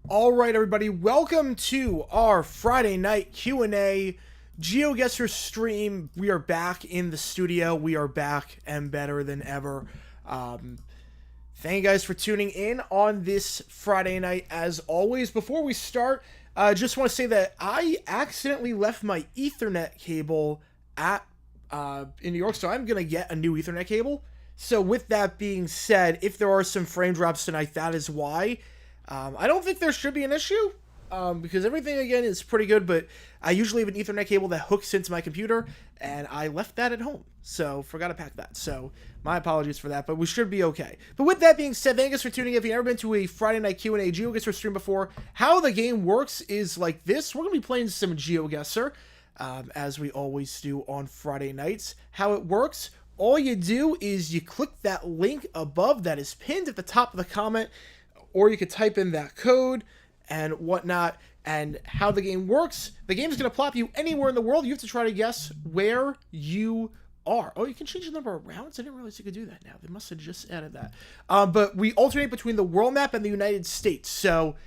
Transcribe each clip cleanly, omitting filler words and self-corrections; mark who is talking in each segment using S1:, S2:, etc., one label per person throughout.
S1: All right, everybody, welcome to our Friday night Q&A GeoGuessr stream. We are back in the studio. We are back and better than ever. Thank you guys for tuning in on this Friday night. As always, before we start, I just want to say that I accidentally left my Ethernet cable at in New York, so I'm going to get a new Ethernet cable. So with that being said, if there are some frame drops tonight, that is why. I don't think there should be an issue because everything, again, is pretty good, but I usually have an Ethernet cable that hooks into my computer, and I left that at home, so forgot to pack that. So my apologies for that, but we should be okay. But with that being said, thank you guys for tuning in. If you've never been to a Friday night Q&A GeoGuessr stream before, how the game works is like this. We're going to be playing some GeoGuessr, as we always do on Friday nights. How it works, all you do is you click that link above that is pinned at the top of the comment, or you could type in that code and whatnot. And how the game works, the game's going to plop you anywhere in the world. You have to try to guess where you are. Oh, you can change the number of rounds? I didn't realize you could do that now. They must have just added that. But we alternate between the world map and the United States. So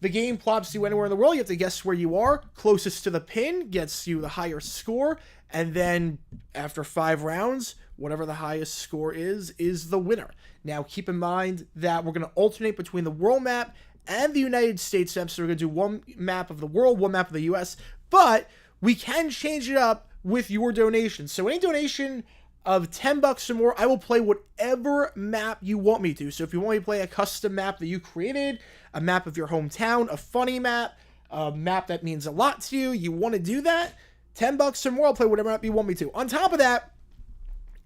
S1: the game plops you anywhere in the world. You have to guess where you are. Closest to the pin gets you the higher score. And then after 5 rounds, whatever the highest score is the winner. Now, keep in mind that we're going to alternate between the world map and the United States map. So we're going to do one map of the world, one map of the U.S. But we can change it up with your donation. So any donation of $10 or more, I will play whatever map you want me to. So if you want me to play a custom map that you created, a map of your hometown, a funny map, a map that means a lot to you, you want to do that, $10 or more, I'll play whatever map you want me to. On top of that,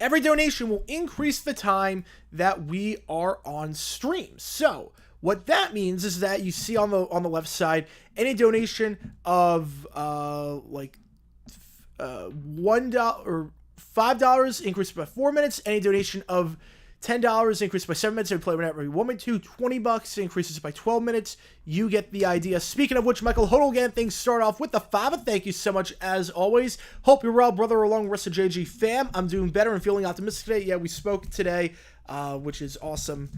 S1: every donation will increase the time that we are on stream. So what that means is that you see on the left side, any donation of $1 or $5 increased by 4 minutes. Any donation of $10 increased by 7 minutes. I play whenever you want me to. $20 increases by 12 minutes. You get the idea. Speaking of which, Michael Hodel again, things start off with the Fava. Thank you so much as always. Hope you're well, brother, along with the rest of JG fam. I'm doing better and feeling optimistic today. Yeah, we spoke today, which is awesome.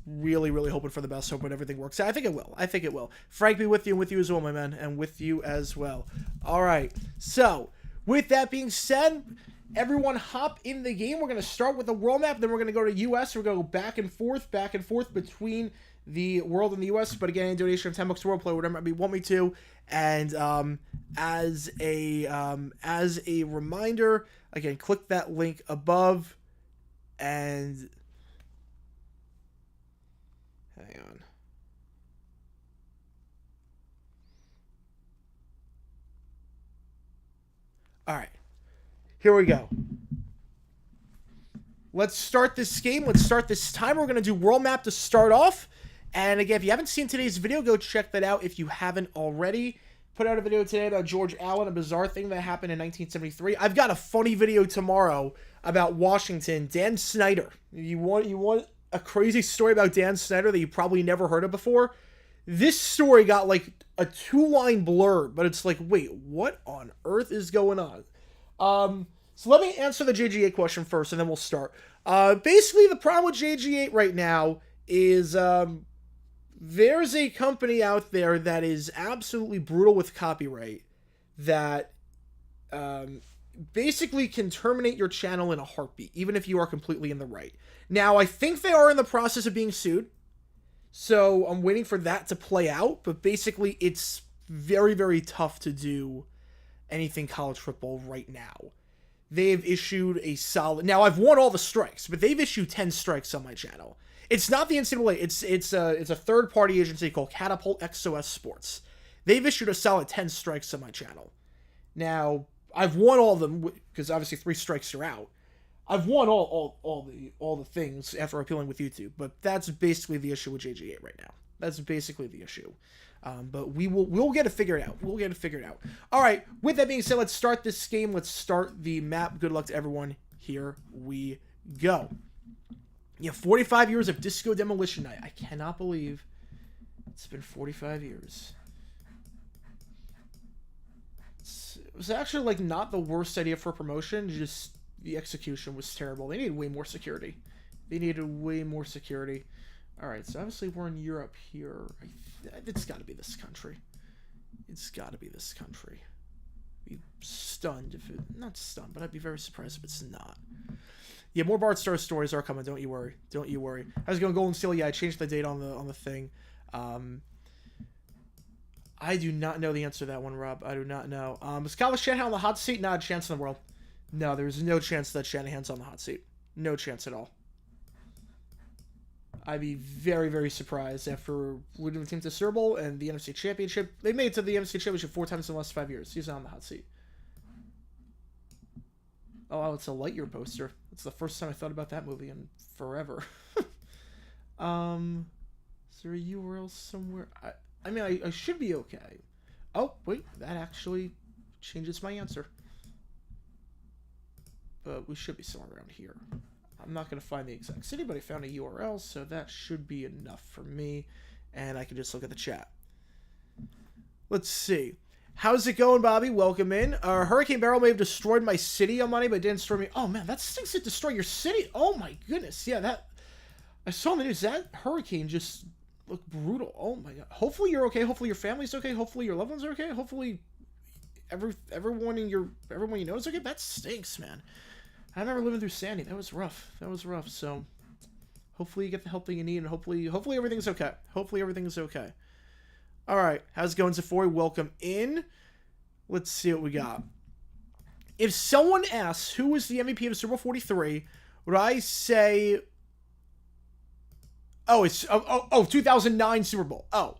S1: Really, really hoping for the best. Hoping everything works out. I think it will. I think it will. Frank be with you and with you as well, my man, and with you as well. All right. So with that being said, everyone hop in the game. We're going to start with the world map, then we're going to go to U.S. We're going to go back and forth between the world and the U.S. But again, a donation of $10 to world, play whatever you want me to. And as a reminder, again, click that link above and hang on. All right. Here we go. Let's start this game. Let's start this time. We're going to do world map to start off. And again, if you haven't seen today's video, go check that out if you haven't already. Put out a video today about George Allen, a bizarre thing that happened in 1973. I've got a funny video tomorrow about Washington. Dan Snyder. You want a crazy story about Dan Snyder that you probably never heard of before? This story got like a 2-line blurb, but it's like, wait, what on earth is going on? So let me answer the JG8 question first, and then we'll start. Basically, the problem with JG8 right now is there's a company out there that is absolutely brutal with copyright that basically can terminate your channel in a heartbeat, even if you are completely in the right. Now, I think they are in the process of being sued, so I'm waiting for that to play out, but basically it's very, very tough to do anything college football right now. They've issued a solid... Now, I've won all the strikes, but they've issued 10 strikes on my channel. It's not the NCAA. It's a third-party agency called Catapult XOS Sports. They've issued a solid 10 strikes on my channel. Now, I've won all of them, because obviously 3 strikes are out. I've won all the things after appealing with YouTube, but that's basically the issue with JG8 right now. That's basically the issue. But we'll get it figured out. We'll get it figured out. All right. With that being said, let's start this game. Let's start the map. Good luck to everyone. Here we go. Yeah, 45 years of Disco Demolition Night. I cannot believe it's been 45 years. It was actually like not the worst idea for promotion. Just the execution was terrible. They needed way more security. Alright, so obviously we're in Europe here. It's got to be this country. It's got to be this country. I'd be stunned if it... Not stunned, but I'd be very surprised if it's not. Yeah, more Bart Star stories are coming. Don't you worry. Don't you worry. I was going Golden Steel. Yeah, I changed the date on the thing. I do not know the answer to that one, Rob. I do not know. Is Kyle Shanahan on the hot seat? Not a chance in the world. No, there's no chance that Shanahan's on the hot seat. No chance at all. I'd be very, very surprised after winning the team to Super Bowl and the NFC Championship. They made it to the NFC Championship 4 times in the last 5 years. He's not on the hot seat. Oh, it's a Lightyear poster. It's the first time I thought about that movie in forever. Is there a URL somewhere? I mean, I should be okay. Oh, wait, that actually changes my answer. But we should be somewhere around here. I'm not going to find the exact city, but I found a URL, so that should be enough for me. And I can just look at the chat. Let's see. How's it going, Bobby? Welcome in. Hurricane Barrel may have destroyed my city on Monday, but it didn't destroy me. Oh, man, that stinks to destroy your city. Oh, my goodness. Yeah, that... I saw in the news. That hurricane just looked brutal. Oh, my God. Hopefully you're okay. Hopefully your family's okay. Hopefully your loved ones are okay. Hopefully everyone you know is okay. That stinks, man. I remember living through Sandy. That was rough. That was rough. So hopefully you get the help that you need, and hopefully everything's okay. Hopefully everything's okay. All right. How's it going, Zafori? Welcome in. Let's see what we got. If someone asks who was the MVP of Super Bowl 43, would I say... Oh, it's... 2009 Super Bowl. Oh.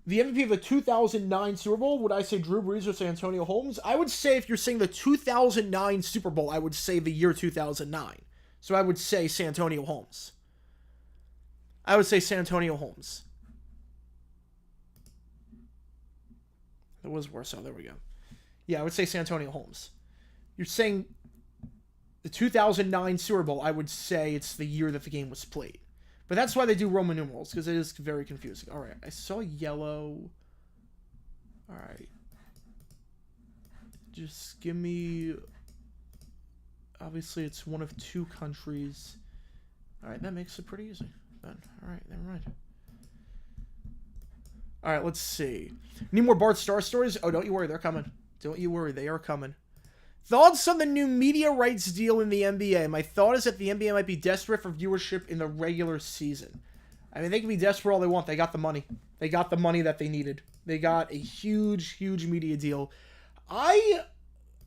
S1: The MVP of the 2009 Super Bowl, would I say Drew Brees or Santonio Holmes? I would say if you're saying the 2009 Super Bowl, I would say the year 2009. So I would say Santonio Holmes. I would say Santonio Holmes. It was worse. Oh, there we go. Yeah, I would say Santonio Holmes. You're saying the 2009 Super Bowl, I would say it's the year that the game was played. But that's why they do Roman numerals, because it is very confusing. All right, I saw yellow. All right. Just give me... Obviously, it's one of 2 countries. All right, that makes it pretty easy. Then. All right, never mind. All right, let's see. Need more Bart Star stories? Oh, don't you worry, they're coming. Don't you worry, they are coming. Thoughts on the new media rights deal in the NBA? My thought is that the NBA might be desperate for viewership in the regular season. I mean, they can be desperate all they want. They got the money. They got the money that they needed. They got a huge, huge media deal. I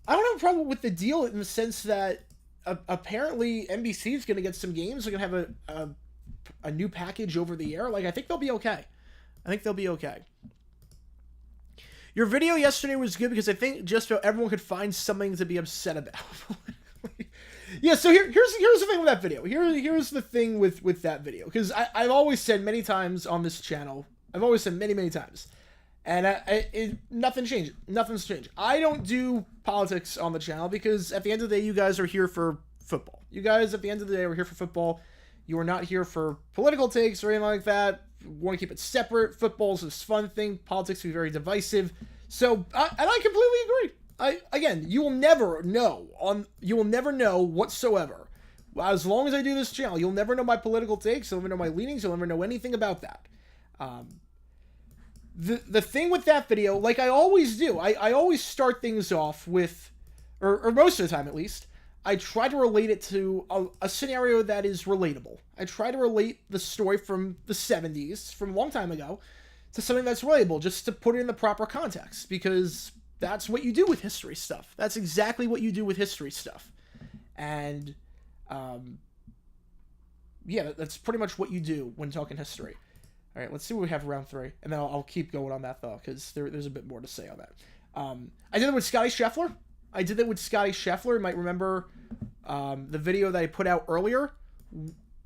S1: don't have a problem with the deal in the sense that apparently NBC is going to get some games. They're going to have a new package over the air. Like, I think they'll be okay. I think they'll be okay. Your video yesterday was good because I think just about everyone could find something to be upset about. Yeah, so here's the thing with that video. Here's the thing with that video. Because I've always said many times on this channel, I've always said many times, and nothing changed. Nothing's changed. I don't do politics on the channel because at the end of the day, you guys are here for football. You guys, at the end of the day, are here for football. You are not here for political takes or anything like that. You want to keep it separate. Football's this fun thing. Politics can be very divisive. So, and I completely agree. Again, you will never know whatsoever. As long as I do this channel, you'll never know my political takes. You'll never know my leanings. You'll never know anything about that. The thing with that video, like I always do, I always start things off with, or most of the time at least, I try to relate it to a scenario that is relatable. I try to relate the story from the 70s, from a long time ago, to something that's relatable, just to put it in the proper context, because that's what you do with history stuff. That's exactly what you do with history stuff. And, yeah, that's pretty much what you do when talking history. All right, let's see what we have round 3, and then I'll keep going on that, though, because there's a bit more to say on that. I did it with Scotty Scheffler. You might remember the video that I put out earlier,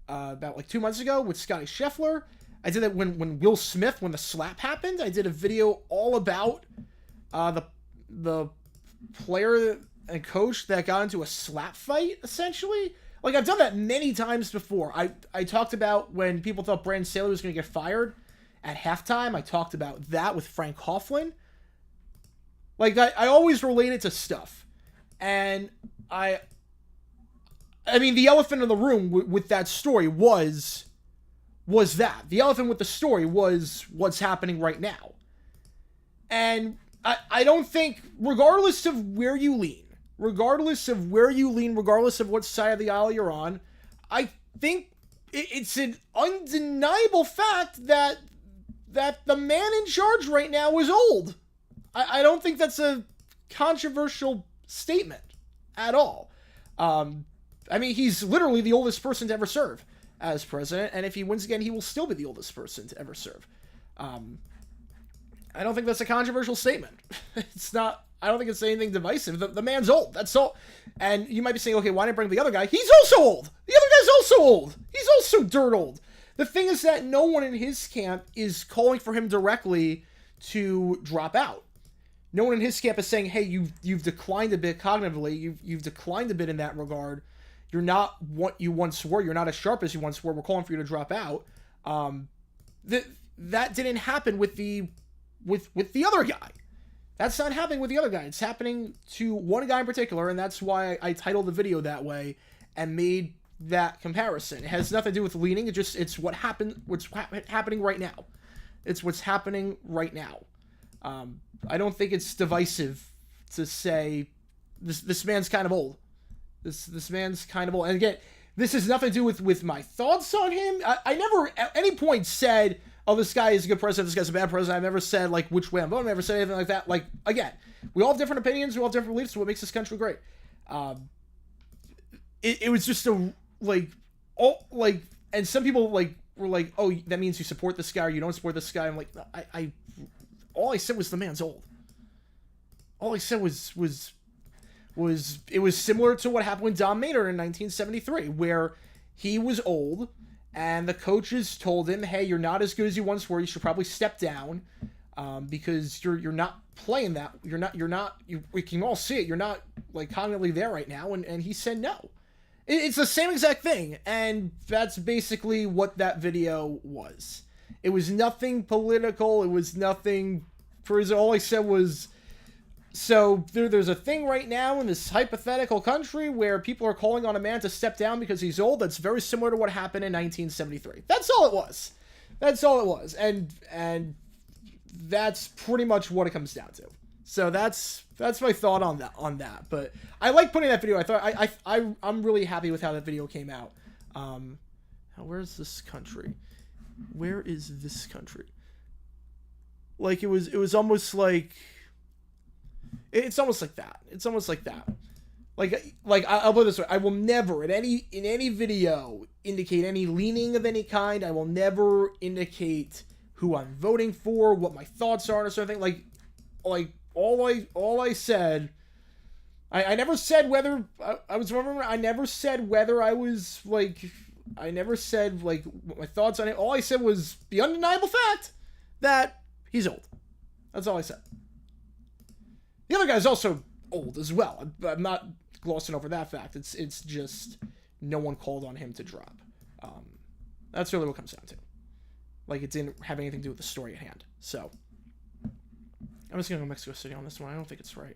S1: about like 2 months ago with Scotty Scheffler. I did it when Will Smith, when the slap happened. I did a video all about the player and coach that got into a slap fight, essentially. Like, I've done that many times before. I talked about when people thought Brandon Staley was going to get fired at halftime. I talked about that with Frank Coughlin. Like, I always relate it to stuff. And I mean, the elephant in the room with that story was was that. The elephant with the story was what's happening right now. And I don't think, regardless of where you lean, regardless of what side of the aisle you're on, I think it's an undeniable fact that the man in charge right now is old. I don't think that's a controversial statement at all. I mean, he's literally the oldest person to ever serve as president, and if he wins again, he will still be the oldest person to ever serve. I don't think that's a controversial statement. It's not. I don't think it's anything divisive. The man's old. That's all. And you might be saying, okay, why didn't I bring the other guy? He's also old. The other guy's also old. He's also dirt old. The thing is that no one in his camp is calling for him directly to drop out. No one in his camp is saying, hey, you've declined a bit cognitively. You've declined a bit in that regard. You're not what you once were. You're not as sharp as you once were. We're calling for you to drop out. That didn't happen with the other guy. That's not happening with the other guy. It's happening to one guy in particular, and that's why I titled the video that way and made that comparison. It has nothing to do with leaning. It's what's happening right now. It's what's happening right now. I don't think it's divisive to say this man's kind of old. This man's kind of old. And again, this has nothing to do with my thoughts on him. I never at any point said, oh, this guy is a good president, this guy's a bad president. I've never said, like, which way I'm voting. I've never said anything like that. Like, again, we all have different opinions. We all have different beliefs. What makes this country great. It was just and some people, like, were like, oh, that means you support this guy or you don't support this guy. I'm like, all I said was the man's old. All I said was it was similar to what happened with Don Maynard in 1973, where he was old, and the coaches told him, hey, you're not as good as you once were. You should probably step down because you're not playing that. We can all see it. You're not, like, cognitively there right now. And he said no. It's the same exact thing. And that's basically what that video was. It was nothing political. It was nothing. All I said was, so there's a thing right now in this hypothetical country where people are calling on a man to step down because he's old. That's very similar to what happened in 1973. That's all it was. That's all it was. And that's pretty much what it comes down to. So that's my thought on that. But I like putting that video. I'm really happy with how that video came out. Where's this country? Where is this country? Like, it was almost like, it's almost like that. It's almost like that. Like I'll put it this way. I will never in any video indicate any leaning of any kind. I will never indicate who I'm voting for, what my thoughts are, or something. Like all I said, I never said whether I never said whether I was like, I never said like what my thoughts on it. All I said was the undeniable fact that he's old. That's all I said. The other guy's also old as well. I'm not glossing over that fact. It's just no one called on him to drop. That's really what it comes down to. Like, it didn't have anything to do with the story at hand. So, I'm just going to go Mexico City on this one. I don't think it's right.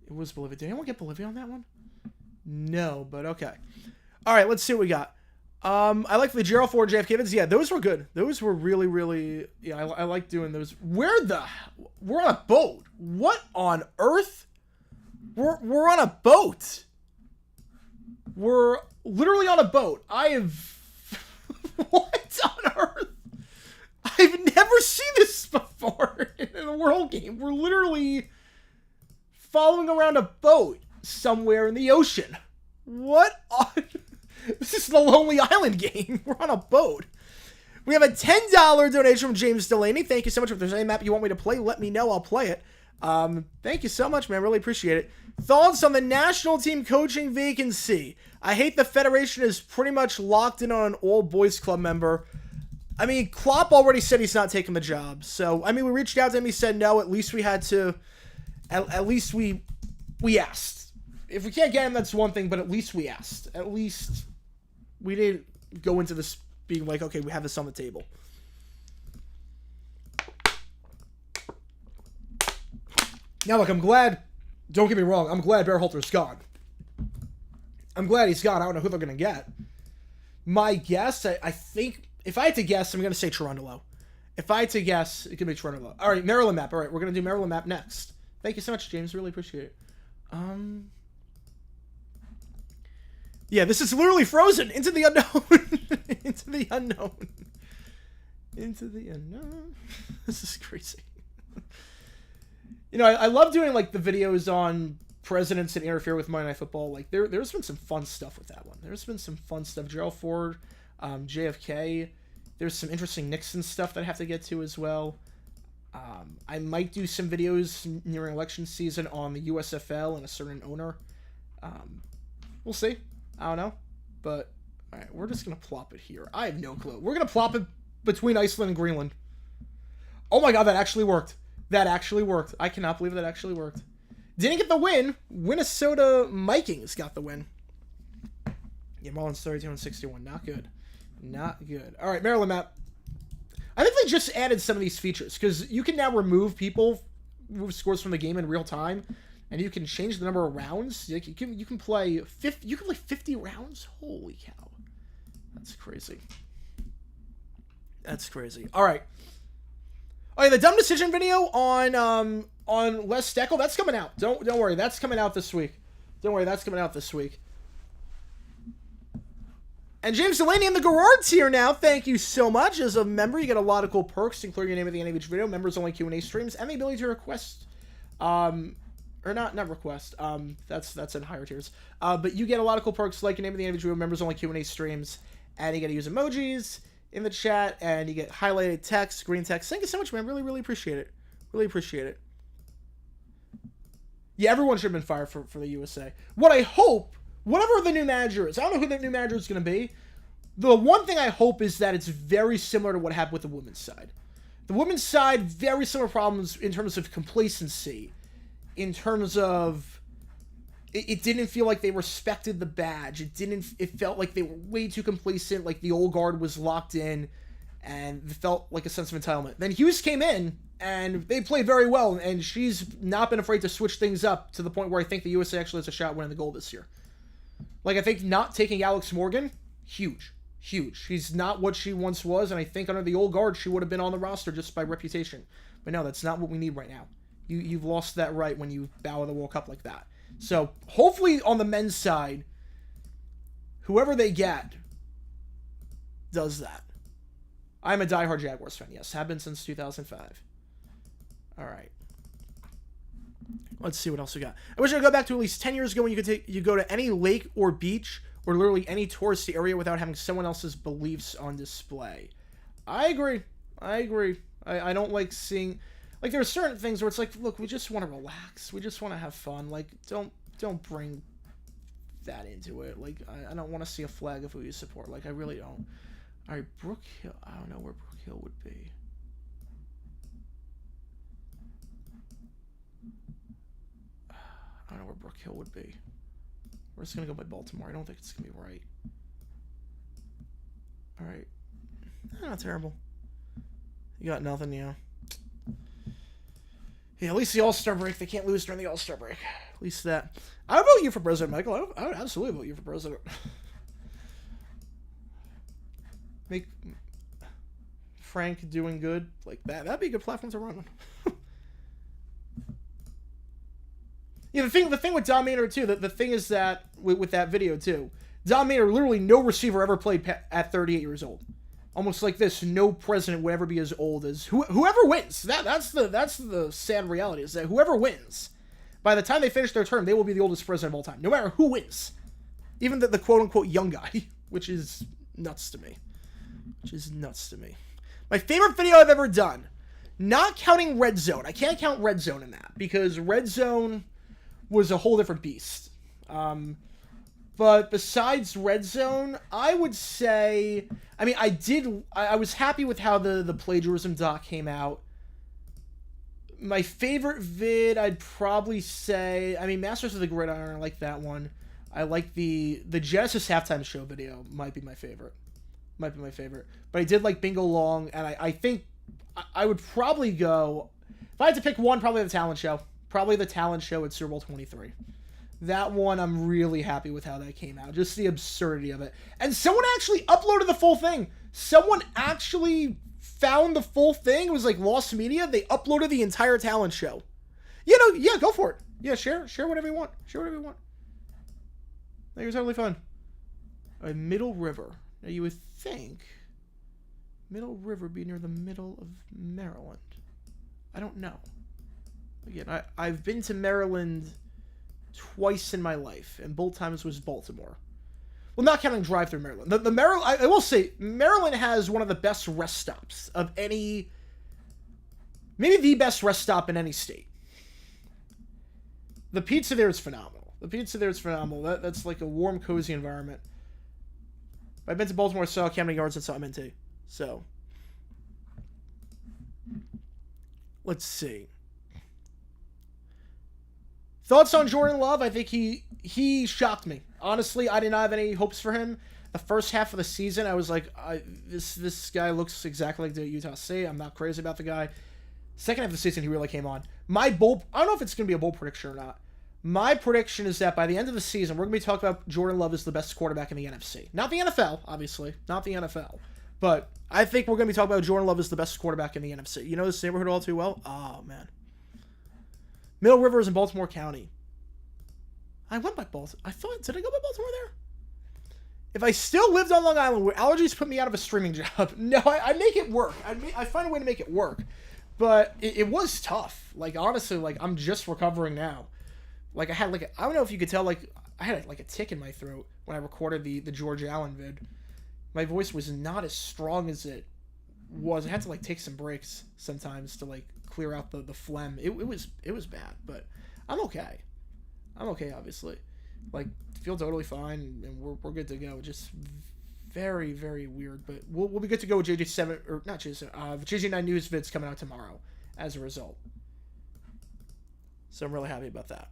S1: It was Bolivia. Did anyone get Bolivia on that one? No, but okay. All right, let's see what we got. I like the Gerald Ford JFK vids. Yeah, those were good. Those were really, really... Yeah, I like doing those. We're on a boat. What on earth? We're on a boat. We're literally on a boat. What on earth? I've never seen this before in a world game. We're literally following around a boat somewhere in the ocean. What on... This is the Lonely Island game. We're on a boat. We have a $10 donation from James Delaney. Thank you so much. If there's any map you want me to play, let me know. I'll play it. Thank you so much, man. Really appreciate it. Thoughts on the national team coaching vacancy? I hate the Federation is pretty much locked in on an old boys club member. I mean, Klopp already said he's not taking the job. So, I mean, we reached out to him. He said no. At least we had to... At least we asked. If we can't get him, that's one thing, but at least we asked. At least... We didn't go into this being like, okay, we have this on the table. Now, look, I'm glad, don't get me wrong, I'm glad Berhalter's gone. I'm glad he's gone. I don't know who they're going to get. My guess, I think If I had to guess, I'm going to say Trundalo. If I had to guess, it could be Trundalo. All right, Maryland map. All right, we're going to do Maryland map next. Thank you so much, James. Really appreciate it. Yeah, this is literally Frozen. Into the unknown. Into the unknown. Into the unknown. This is crazy. You know, I love doing, like, the videos on presidents that interfere with Monday Night Football. Like, there's been some fun stuff with that one. There's been some fun stuff. Gerald Ford, JFK. There's some interesting Nixon stuff that I have to get to as well. I might do some videos nearing election season on the USFL and a certain owner. We'll see. I don't know. But, all right, we're just going to plop it here. I have no clue. We're going to plop it between Iceland and Greenland. Oh my god, that actually worked. That actually worked. I cannot believe that actually worked. Didn't get the win. Minnesota Vikings got the win. Yeah, Marlins 32 and 61. Not good. Not good. All right, Maryland map. I think they just added some of these features because you can now remove scores from the game in real time, and you can change the number of rounds. You can play 50. You can play 50 rounds. Holy cow, that's crazy. That's crazy. All right. Oh yeah, the dumb decision video on Les Steckel, that's coming out. Don't worry, that's coming out this week. Don't worry, that's coming out this week. And James Delaney and the Gerard's here now. Thank you so much. As a member, you get a lot of cool perks, including your name at the end of each video, members-only Q&A streams, and the ability to request, or not request, that's in higher tiers. But you get a lot of cool perks, like your name at the end of each video, members-only Q&A streams, and you get to use emojis in the chat, and you get highlighted text, green text. Thank you so much, man. Really, really appreciate it. Really appreciate it. Yeah, everyone should have been fired for the USA. What I hope, whatever the new manager is, I don't know who the new manager is going to be. The one thing I hope is that it's very similar to what happened with the women's side. The women's side, very similar problems in terms of complacency, in terms of it didn't feel like they respected the badge. It felt like they were way too complacent, like the old guard was locked in, and it felt like a sense of entitlement. Then Hughes came in, and they played very well, and she's not been afraid to switch things up to the point where I think the USA actually has a shot winning the gold this year. Like, I think not taking Alex Morgan, huge. Huge. She's not what she once was, and I think under the old guard, she would have been on the roster just by reputation. But no, that's not what we need right now. You've lost that right when you bow at the World Cup like that. So, hopefully on the men's side, whoever they get does that. I'm a diehard Jaguars fan, yes. Have been since 2005. All right. Let's see what else we got. I wish I could go back to at least 10 years ago when you go to any lake or beach or literally any touristy area without having someone else's beliefs on display. I agree. I don't like seeing... Like, there are certain things where it's like, look, we just want to relax. We just want to have fun. Like, don't bring that into it. Like, I don't want to see a flag of who you support. Like, I really don't. All right, Brook Hill. I don't know where Brook Hill would be. I don't know where Brook Hill would be. We're just going to go by Baltimore. I don't think it's going to be right. All right. Not terrible. You got nothing, yeah. Yeah, at least the All-Star break. They can't lose during the All-Star break. At least that. I would vote you for president, Michael. I would absolutely vote you for president. Make Frank doing good like that. That'd be a good platform to run on. Yeah, the thing with Dominator too. The thing is that with that video too, Dominator literally no receiver ever played at 38 years old. Almost like this, no president would ever be as old as whoever wins. That's the sad reality, is that whoever wins, by the time they finish their term, they will be the oldest president of all time, no matter who wins. Even the quote-unquote young guy, which is nuts to me. My favorite video I've ever done, not counting Red Zone. I can't count Red Zone in that, because Red Zone was a whole different beast. But besides Red Zone, I would say... I mean, I was happy with how the plagiarism doc came out. My favorite vid, I'd probably say... I mean, Masters of the Gridiron, I like that one. I like the Genesis halftime show video, might be my favorite. But I did like Bingo Long, and I think I would probably go... If I had to pick one, probably the talent show. Probably the talent show at Super Bowl 23. That one, I'm really happy with how that came out. Just the absurdity of it. And someone actually uploaded the full thing. Someone actually found the full thing. It was like lost media. They uploaded the entire talent show. Yeah, go for it. Yeah, share whatever you want. Share whatever you want. That was totally fun. A Middle River. Now you would think Middle River be near the middle of Maryland. I don't know. Again, I've been to Maryland twice in my life, and both times was Baltimore. Well, not counting drive-through Maryland. The Maryland, I will say, Maryland has one of the best rest stops of any, maybe the best rest stop in any state. The pizza there is phenomenal. That's like a warm, cozy environment. I've been to Baltimore, saw Camden Yards, and saw MNT. So, let's see. Thoughts on Jordan Love? I think he shocked me. Honestly, I did not have any hopes for him. The first half of the season, I was like, this guy looks exactly like the Utah State. I'm not crazy about the guy. Second half of the season, he really came on. I don't know if it's going to be a bold prediction or not. My prediction is that by the end of the season, we're going to be talking about Jordan Love as the best quarterback in the NFC. Not the NFL, obviously. Not the NFL. But I think we're going to be talking about Jordan Love as the best quarterback in the NFC. You know this neighborhood all too well? Oh, man. Middle River is in Baltimore County. I went by Baltimore. Did I go by Baltimore there? If I still lived on Long Island, where allergies put me out of a streaming job, no, I make it work. I find a way to make it work. But it was tough. Like, honestly, like, I'm just recovering now. Like, I had, I don't know if you could tell, I had, a tick in my throat when I recorded the George Allen vid. My voice was not as strong as it was. I had to, take some breaks sometimes to, clear out the phlegm. It was bad, but I'm okay. I'm okay, obviously. Feel totally fine, and we're good to go. Just very, very weird, but we'll be good to go with JJ7, or not JJ7, JJ9 News vids coming out tomorrow as a result. So I'm really happy about that.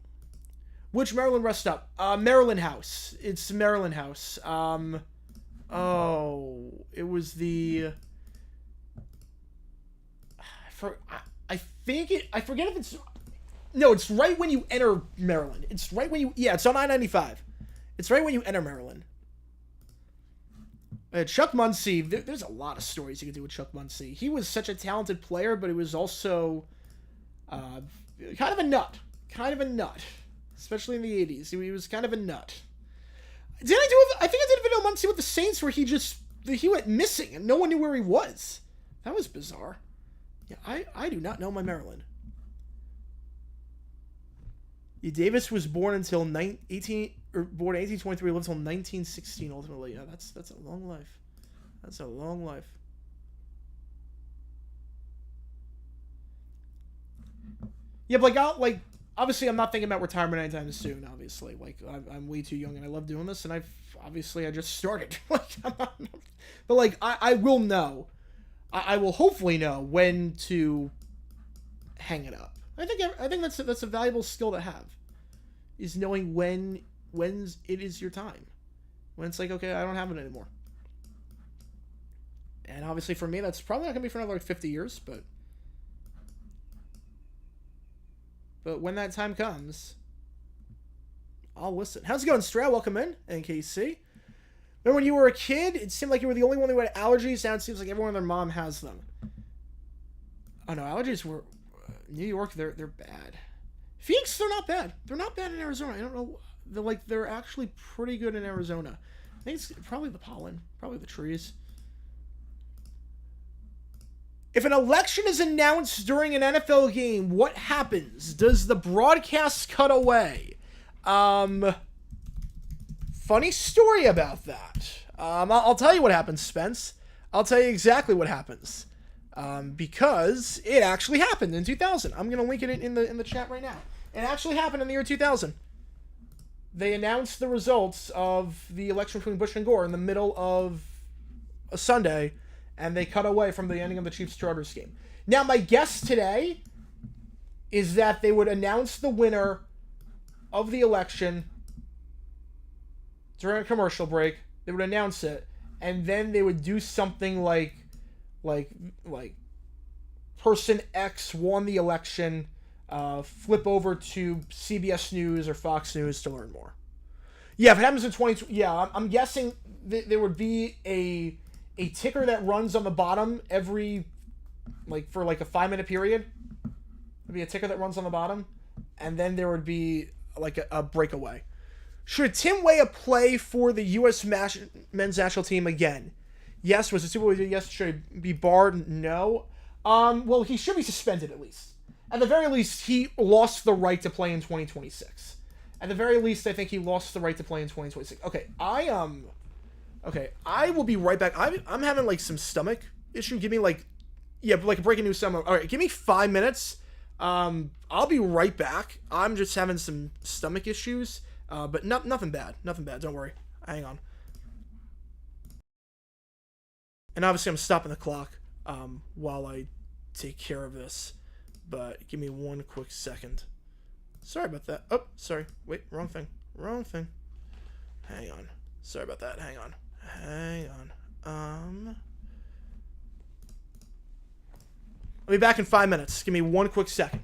S1: Which Maryland rest stop? Maryland House. It's Maryland House. It was the... I forget if it's... No, it's right when you enter Maryland. It's right when you... Yeah, it's on I-95. It's right when you enter Maryland. Chuck Muncie, there's a lot of stories you can do with Chuck Muncie. He was such a talented player, but he was also kind of a nut. Especially in the 80s. He was kind of a nut. I think I did a video Muncie with the Saints where he went missing and no one knew where he was. That was bizarre. Yeah, I do not know my Maryland. Yeah, Davis was born until 1823, lived until 1916 ultimately. Yeah, that's a long life. That's a long life. Yeah, but obviously I'm not thinking about retirement anytime soon, obviously. I'm way too young and I love doing this, and I just started. But I will know. I will hopefully know when to hang it up. I think that's a valuable skill to have. Is knowing when it is your time. When it's okay, I don't have it anymore. And obviously for me that's probably not going to be for another 50 years, but when that time comes, I'll listen. How's it going, Stroud? Welcome in, NKC. Remember when you were a kid, it seemed like you were the only one who had allergies. Now it seems like everyone and their mom has them. Oh no, allergies were... New York, they're bad. Phoenix, they're not bad. They're not bad in Arizona. I don't know. They're actually pretty good in Arizona. I think it's probably the pollen. Probably the trees. If an election is announced during an NFL game, what happens? Does the broadcast cut away? Funny story about that. I'll tell you what happens, Spence. I'll tell you exactly what happens. Because it actually happened in 2000. I'm going to link it in the chat right now. It actually happened in the year 2000. They announced the results of the election between Bush and Gore in the middle of a Sunday, and they cut away from the ending of the Chiefs-Chargers game. Now, my guess today is that they would announce the winner of the election during a commercial break. They would announce it, and then they would do something like person X won the election, flip over to CBS News or Fox News to learn more. Yeah, if it happens in 2020, yeah, I'm guessing there would be a a ticker that runs on the bottom every, like, for like a 5-minute period. There'd be a ticker that runs on the bottom, and then there would be like a breakaway. Should Tim Weah play for the U.S. men's national team again? Yes. Was it Super Bowl? Yes. Should he be barred? No. Well, he should be suspended at least. At the very least, he lost the right to play in 2026. At the very least, I think he lost the right to play in 2026. Okay, I will be right back. I'm having like some stomach issue. Give me like a breaking news summer. All right, give me 5 minutes. I'll be right back. I'm just having some stomach issues. But nothing bad. Nothing bad. Don't worry. Hang on. And obviously, I'm stopping the clock while I take care of this. But give me one quick second. Sorry about that. Oh, sorry. Wait, wrong thing. Wrong thing. Hang on. Sorry about that. Hang on. I'll be back in 5 minutes. Give me one quick second.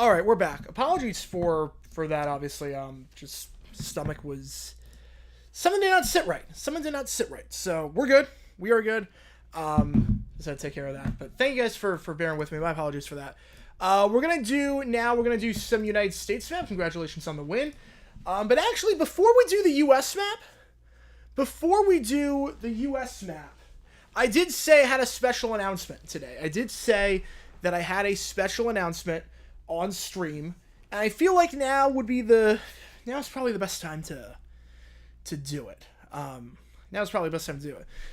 S1: All right, we're back. Apologies for that. Obviously, just stomach was something did not sit right. Something did not sit right. So we're good. We are good. Just had to take care of that. But thank you guys for bearing with me. My apologies for that. We're gonna do some United States map. Congratulations on the win. But actually, before we do the U.S. map, I did say I had a special announcement today. I did say that I had a special announcement on stream, and I feel like now is probably the best time to do it.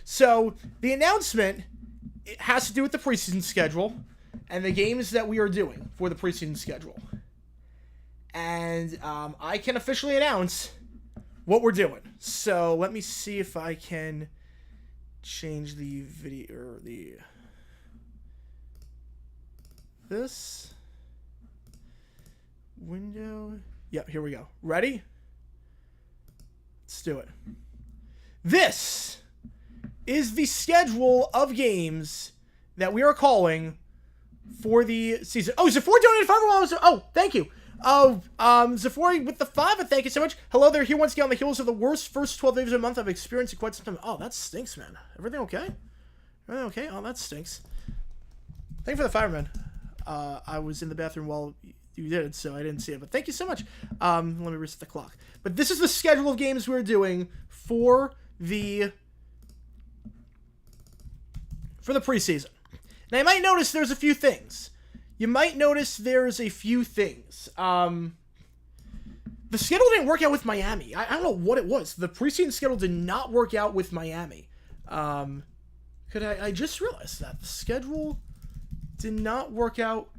S1: So the announcement, it has to do with the preseason schedule and the games that we are doing for the preseason schedule. And I can officially announce what we're doing. So let me see if I can change the video or this window. Yep, here we go. Ready? Let's do it. This is the schedule of games that we are calling for the season. Oh, Zafori donated $5. Oh, thank you. Zafori with the 5, thank you so much. Hello there, here once again on the heels of the worst first 12 days of the month I've experienced in quite some time. Oh, that stinks, man. Everything okay? Everything okay? Oh, that stinks. Thank you for the 5, man. I was in the bathroom while you did it, so I didn't see it, but thank you so much. Let me reset the clock. But this is the schedule of games we're doing for the preseason. Now, you might notice there's a few things. The schedule didn't work out with Miami. I don't know what it was. The preseason schedule did not work out with Miami. I just realized that. The schedule did not work out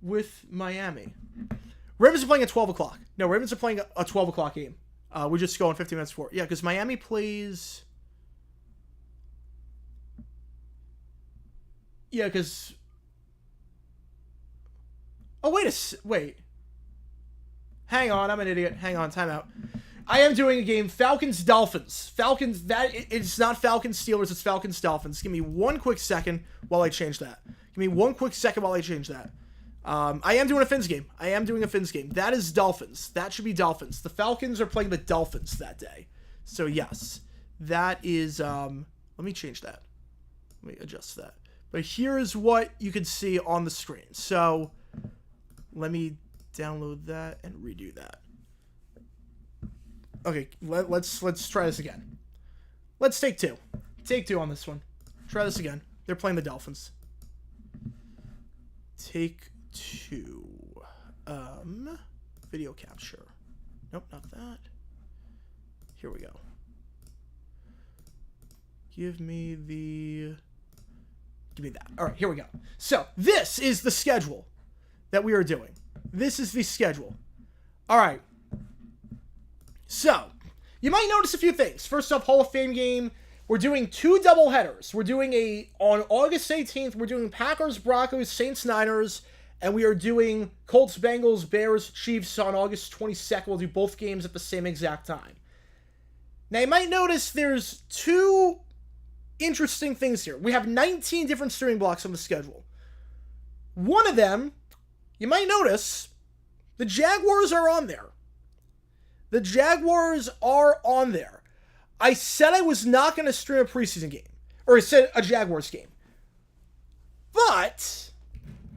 S1: with Miami. Ravens are playing at 12 o'clock. No, Ravens are playing a 12 o'clock game. We just go in 15 minutes before. Yeah, because Miami plays... Yeah, because... Oh, wait. Hang on, I'm an idiot. Hang on, timeout. I am doing a game, Falcons-Dolphins. It's not Falcons-Steelers, it's Falcons-Dolphins. Give me one quick second while I change that. I am doing a Fins game. That is Dolphins. That should be Dolphins. The Falcons are playing the Dolphins that day. So, yes. That is, let me change that. Let me adjust that. But here is what you can see on the screen. So, let me download that and redo that. Okay, let's try this again. Let's take two. Take two on this one. Try this again. They're playing the Dolphins. Take two. Video capture. Nope, not that. Here we go. Give me that. All right, here we go. So, this is the schedule that we are doing. This is the schedule. All right. So, you might notice a few things. First off, Hall of Fame game. We're doing 2 doubleheaders. We're doing on August 18th, we're doing Packers, Broncos, Saints, Niners, and we are doing Colts, Bengals, Bears, Chiefs on August 22nd. We'll do both games at the same exact time. Now, you might notice there's 2 interesting things here. We have 19 different streaming blocks on the schedule. One of them, you might notice, the Jaguars are on there. I said I was not going to stream a preseason game. Or I said a Jaguars game. But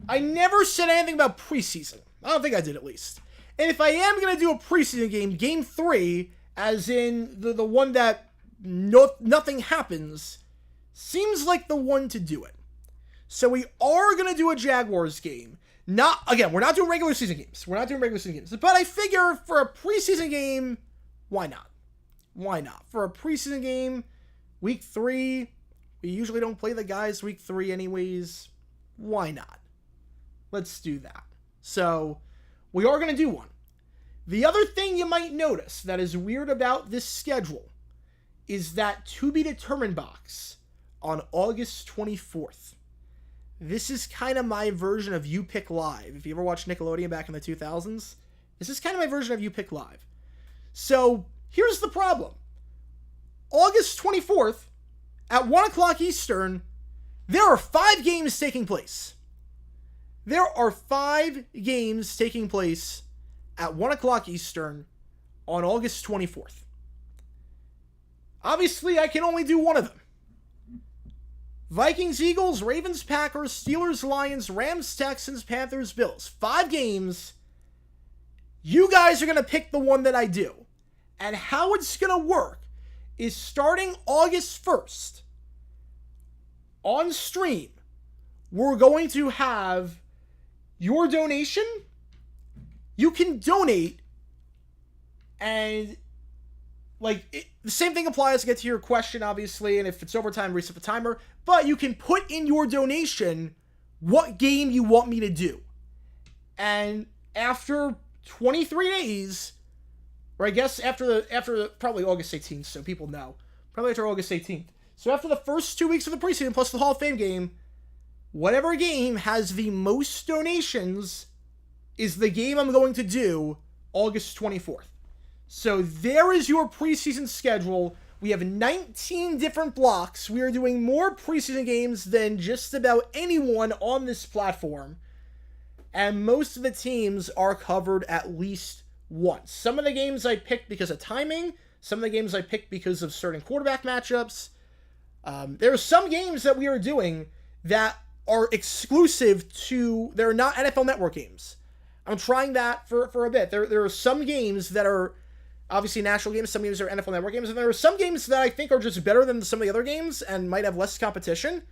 S1: I never said anything about preseason. I don't think I did, at least. And if I am going to do a preseason game, game 3, as in the one that nothing happens, seems like the one to do it. So we are going to do a Jaguars game. We're not doing regular season games. But I figure for a preseason game, why not? For a preseason game, week 3, we usually don't play the guys week 3 anyways. Why not? Let's do that. So, we are going to do one. The other thing you might notice that is weird about this schedule is that to be determined box on August 24th. This is kind of my version of You Pick Live. If you ever watched Nickelodeon back in the 2000s, this is kind of my version of You Pick Live. So, here's the problem. August 24th, at 1 o'clock Eastern, there are 5 games taking place. There are 5 games taking place at 1 o'clock Eastern on August 24th. Obviously, I can only do one of them. Vikings, Eagles, Ravens, Packers, Steelers, Lions, Rams, Texans, Panthers, Bills. 5 games. You guys are going to pick the one that I do. And how it's going to work is starting August 1st, on stream, we're going to have your donation. You can donate, and the same thing applies to get to your question, obviously, and if it's overtime, reset the timer. But you can put in your donation what game you want me to do. And after 23 days, or I guess after probably August 18th, so people know. Probably after August 18th. So after the first 2 weeks of the preseason plus the Hall of Fame game, whatever game has the most donations is the game I'm going to do August 24th. So there is your preseason schedule. We have 19 different blocks. We are doing more preseason games than just about anyone on this platform. And most of the teams are covered at least once. Some of the games I picked because of timing. Some of the games I picked because of certain quarterback matchups. There are some games that we are doing that are exclusive to... They're not NFL Network games. I'm trying that for a bit. There are some games that are obviously national games. Some games are NFL Network games. And there are some games that I think are just better than some of the other games and might have less competition.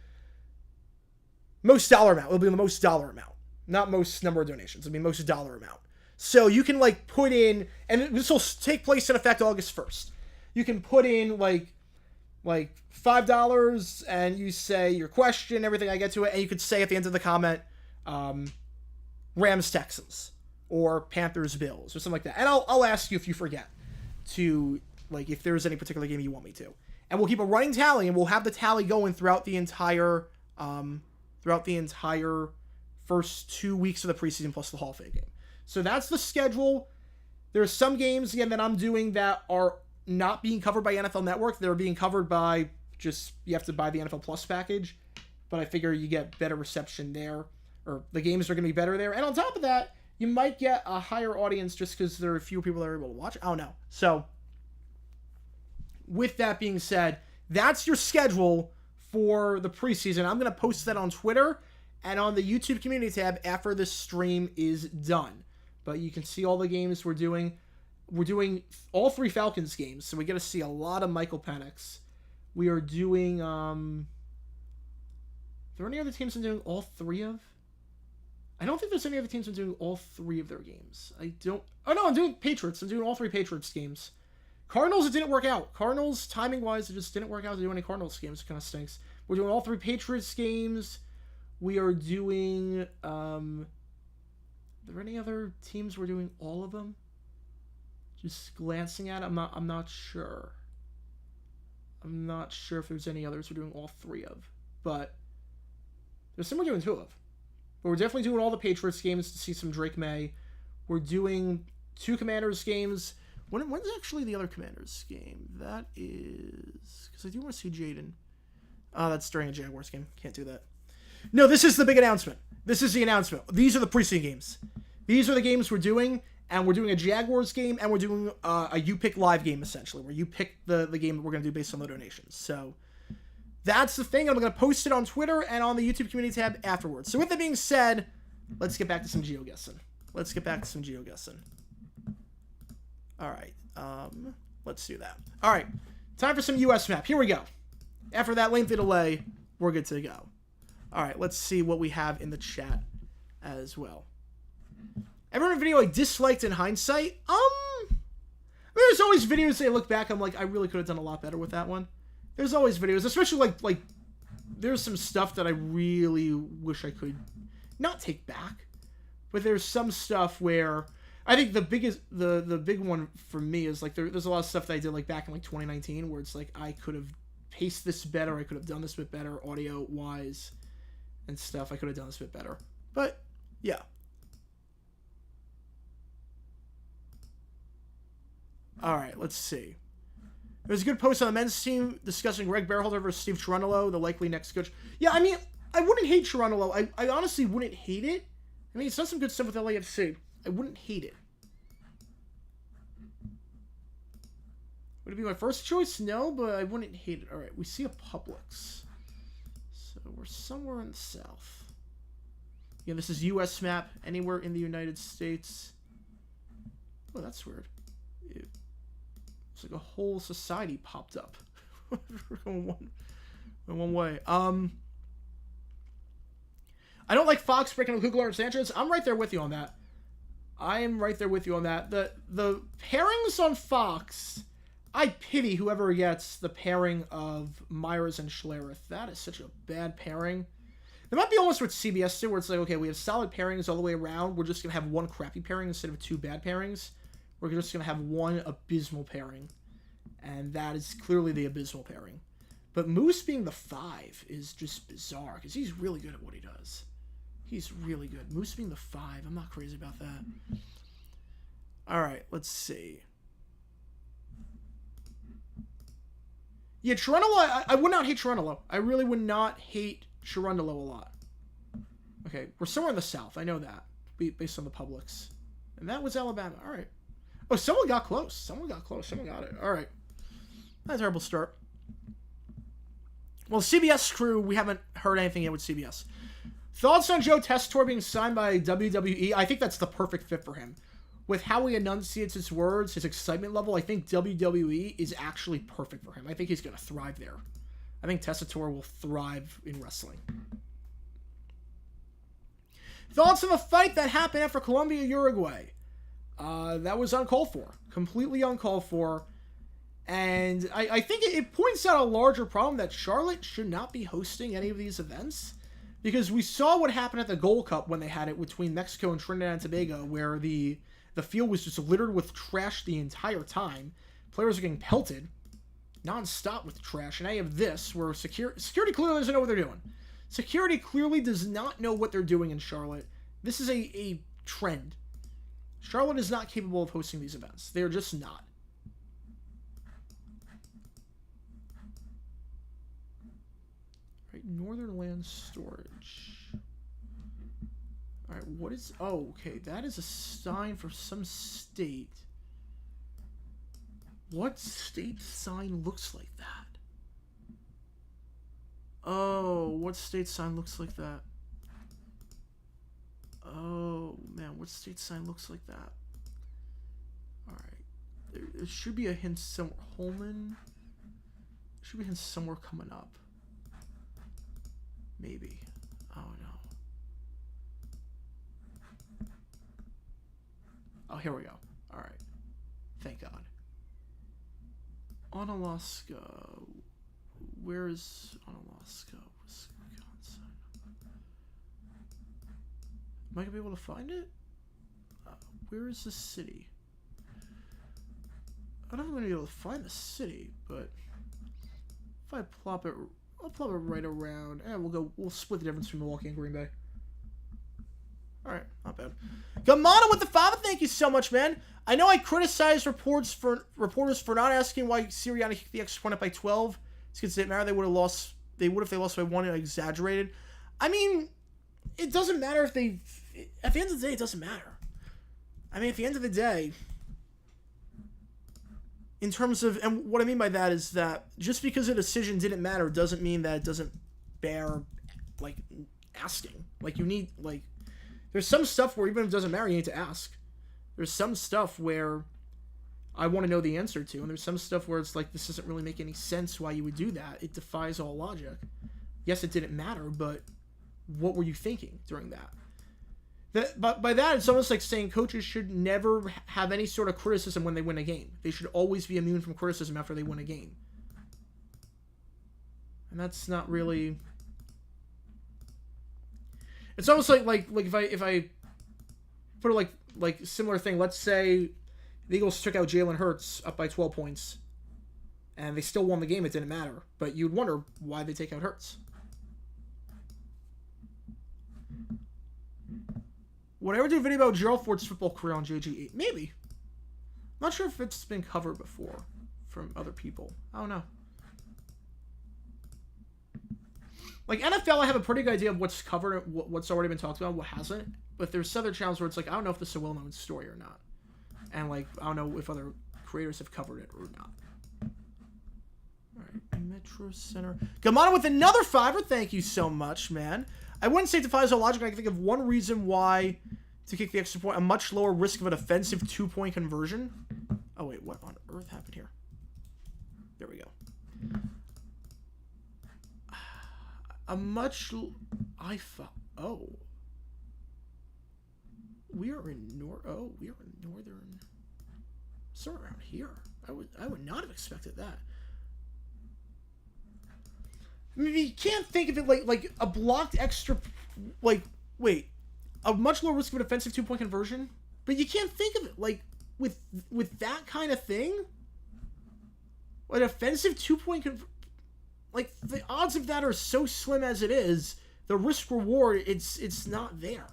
S1: Most dollar amount. It'll be the most dollar amount. Not most number of donations. It'll be most dollar amount. So you can put in, and this will take place in effect August 1st. You can put in like $5 and you say your question, everything I get to it, and you could say at the end of the comment, Rams Texans or Panthers Bills or something like that. And I'll ask you if you forget to, if there's any particular game you want me to. And we'll keep a running tally, and we'll have the tally going throughout the entire first 2 weeks of the preseason plus the Hall of Fame game. So that's the schedule. There are some games, again, that I'm doing that are not being covered by NFL Network. They're being covered by you have to buy the NFL Plus package. But I figure you get better reception there, or the games are going to be better there. And on top of that, you might get a higher audience just because there are fewer people that are able to watch. I don't know. So with that being said, that's your schedule for the preseason. I'm going to post that on Twitter and on the YouTube community tab after this stream is done. But you can see all the games we're doing. We're doing all 3 Falcons games, so we get to see a lot of Michael Penix. We are doing, are there any other teams I'm doing all 3 of? I don't think there's any other teams I'm doing all 3 of their games. I'm doing Patriots. I'm doing all 3 Patriots games. Cardinals, it didn't work out. Cardinals, timing-wise, it just didn't work out to do any Cardinals games. It kind of stinks. We're doing all 3 Patriots games. We are doing, are there any other teams we're doing all of them? Just glancing at it, I'm not sure. I'm not sure if there's any others we're doing all 3 of. But there's some we're doing 2 of. But we're definitely doing all the Patriots games to see some Drake May. We're doing 2 Commanders games. When's actually the other Commanders game? That is... Because I do want to see Jaden. Oh, that's during a Jaguars game. Can't do that. No, this is the big announcement. This is the announcement. These are the preseason games. These are the games we're doing, and we're doing a Jaguars game, and we're doing a You Pick Live game, essentially, where you pick the game that we're going to do based on the donations. So that's the thing. I'm going to post it on Twitter and on the YouTube community tab afterwards. So with that being said, let's get back to some GeoGuessing. All right. Let's do that. All right. Time for some US map. Here we go. After that lengthy delay, we're good to go. All right, let's see what we have in the chat as well. Everyone video I disliked in hindsight? There's always videos that I look back, I'm like, I really could have done a lot better with that one. There's always videos, especially like there's some stuff that I really wish I could not take back. But there's some stuff where I think the big one for me is there's a lot of stuff that I did back in 2019 where it's I could have paced this better, I could have done this bit better audio wise and stuff. I could have done this a bit better. But, yeah. Alright, let's see. There's a good post on the men's team discussing Greg Berhalter versus Steve Cherundolo, the likely next coach. Yeah, I mean, I wouldn't hate Cherundolo. I honestly wouldn't hate it. I mean, he's done some good stuff with LAFC. I wouldn't hate it. Would it be my first choice? No, but I wouldn't hate it. All right, we see a Publix. So we're somewhere in the south. Yeah, this is U.S. map. Anywhere in the United States. Oh, that's weird. It's like a whole society popped up. We're going one way. I don't like Fox breaking with Kugler and Sanchez. I'm right there with you on that. I am right there with you on that. The pairings on Fox, I pity whoever gets the pairing of Myers and Schlereth. That is such a bad pairing. There might be almost with CBS too, where it's like, okay, we have solid pairings all the way around. We're just going to have one crappy pairing instead of two bad pairings. We're just going to have one abysmal pairing. And that is clearly the abysmal pairing. But Moose being the 5 is just bizarre, because he's really good at what he does. He's really good. Moose being the 5, I'm not crazy about that. Alright, let's see. Yeah, Cherundolo, I would not hate Cherundolo. I really would not hate Cherundolo a lot. Okay, we're somewhere in the south. I know that, based on the Publix. And that was Alabama. Alright. Oh, someone got close. Someone got close. Someone got it. Alright. Not a terrible start. Well, CBS crew, we haven't heard anything yet with CBS. Thoughts on Joe Tessitore being signed by WWE? I think that's the perfect fit for him. With how he enunciates his words, his excitement level, I think WWE is actually perfect for him. I think he's going to thrive there. I think Tessitore will thrive in wrestling. Thoughts on the fight that happened after Colombia-Uruguay? That was uncalled for. Completely uncalled for. And I think it points out a larger problem that Charlotte should not be hosting any of these events. Because we saw what happened at the Gold Cup when they had it between Mexico and Trinidad and Tobago, where the field was just littered with trash the entire time. Players are getting pelted non-stop with trash. And I have this, where security clearly doesn't know what they're doing. Security clearly does not know what they're doing in Charlotte. This is a trend. Charlotte is not capable of hosting these events. They're just not. Right, Northern Land Storage. Alright, what is... Oh, okay, that is a sign for some state. What state sign looks like that? Oh, what state sign looks like that? Oh, man, what state sign looks like that? Alright. There should be a hint somewhere. Holman? There should be a hint somewhere coming up. Maybe. Oh, no. Oh, here we go. Alright. Thank God. Onalaska. Where is Onalaska? Wisconsin. Am I going to be able to find it? Where is the city? I don't know if I'm going to be able to find the city, but if I plop it... I'll plop it right around, and we'll split the difference between Milwaukee and Green Bay. Alright, not bad. Gamana with the 5, thank you so much, man. I know I criticized reporters for not asking why Sirianni kicked the extra point up by 12. It's because it didn't matter. They would have lost. They would if they lost by 1. I exaggerated. I mean, it doesn't matter if they... At the end of the day, it doesn't matter. I mean, at the end of the day... In terms of, and what I mean by that is that just because a decision didn't matter doesn't mean that it doesn't bear, like, asking. Like, you need, like, there's some stuff where even if it doesn't matter, you need to ask. There's some stuff where I want to know the answer to, and there's some stuff where it's like, this doesn't really make any sense why you would do that. It defies all logic. Yes, it didn't matter, but what were you thinking during that? But by that, it's almost like saying coaches should never have any sort of criticism when they win a game. They should always be immune from criticism after they win a game. And that's not really... It's almost like if I put it like similar thing. Let's say the Eagles took out Jalen Hurts up by 12 points, and they still won the game. It didn't matter. But you'd wonder why they take out Hurts. Would I ever do a video about Gerald Ford's football career on JG8? Maybe. I'm not sure if it's been covered before from other people. I don't know. Like NFL, I have a pretty good idea of what's covered, what's already been talked about, what hasn't. But there's other channels where it's like, I don't know if this is a well-known story or not. And, like, I don't know if other creators have covered it or not. Alright, Metro Center. Gamana with another $5. Thank you so much, man. I wouldn't say it defies all logic. I can think of one reason why to kick the extra point. A much lower risk of an offensive 2-point conversion. Oh, wait, what on earth happened here? There we go. A much... Oh. We are in northern... Somewhere around here. I would not have expected that. I mean, you can't think of it like a blocked extra... Like, wait. A much lower risk of an offensive 2-point conversion? But you can't think of it, like, with that kind of thing? An offensive 2-point conversion... Like, the odds of that are so slim as it is. The risk-reward, it's not there.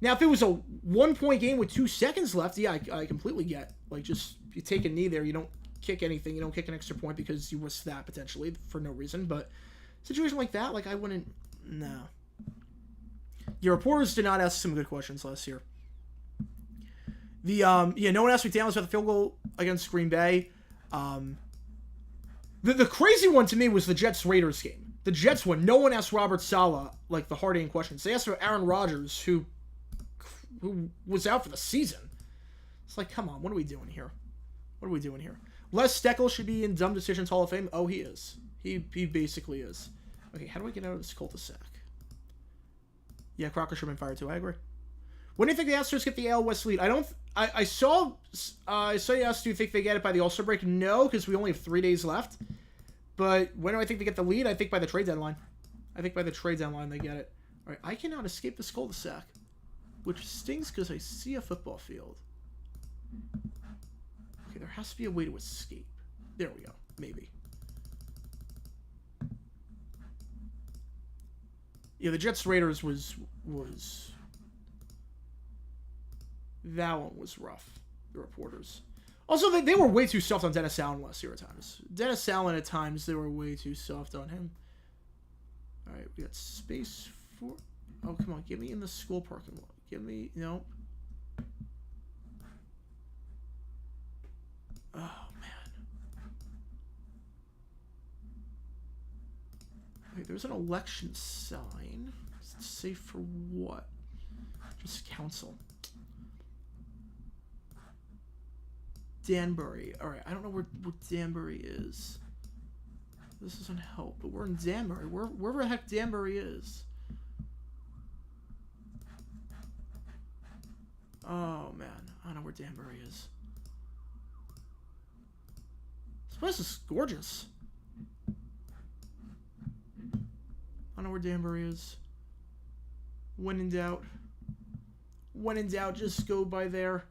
S1: Now, if it was a 1-point game with 2 seconds left, yeah, I completely get. Like, just, you take a knee there, you don't kick anything, you don't kick an extra point because you risk that, potentially, for no reason. But, situation like that, like, I wouldn't... No. Your reporters did not ask some good questions last year. Yeah, no one asked McDaniels about the field goal against Green Bay. The crazy one to me was the Jets-Raiders game. The Jets one, no one asked Robert Saleh, like, the hard-hitting questions. They asked about Aaron Rodgers, who was out for the season. It's like, come on, what are we doing here? What are we doing here? Les Steckel should be in Dumb Decisions Hall of Fame. Oh, he is. He basically is. Okay, how do I get out of this cul-de-sac? Yeah, Crocker should have been fired too. I agree. When do you think the Astros get the AL West lead? I saw you asked, do you think they get it by the All-Star break? No, because we only have 3 days left. But when do I think they get the lead? I think by the trade deadline. I think by the trade deadline they get it. All right, I cannot escape this cul-de-sac, which stings because I see a football field. Okay, there has to be a way to escape. There we go. Maybe. Yeah, the Jets-Raiders was... That one was rough, the reporters. Also, they were way too soft on Dennis Allen last year at times. Dennis Allen, at times, they were way too soft on him. Alright, we got space for... Oh, come on, get me in the school parking lot. Give me... No. Oh, man. Wait, there's an election sign. It's safe for what? Just council. Danbury. Alright, I don't know where Danbury is. This doesn't help, but we're in Danbury. Wherever the heck Danbury is. Oh, man. I don't know where Danbury is. This place is gorgeous. I don't know where Danbury is. When in doubt. When in doubt, just go by there.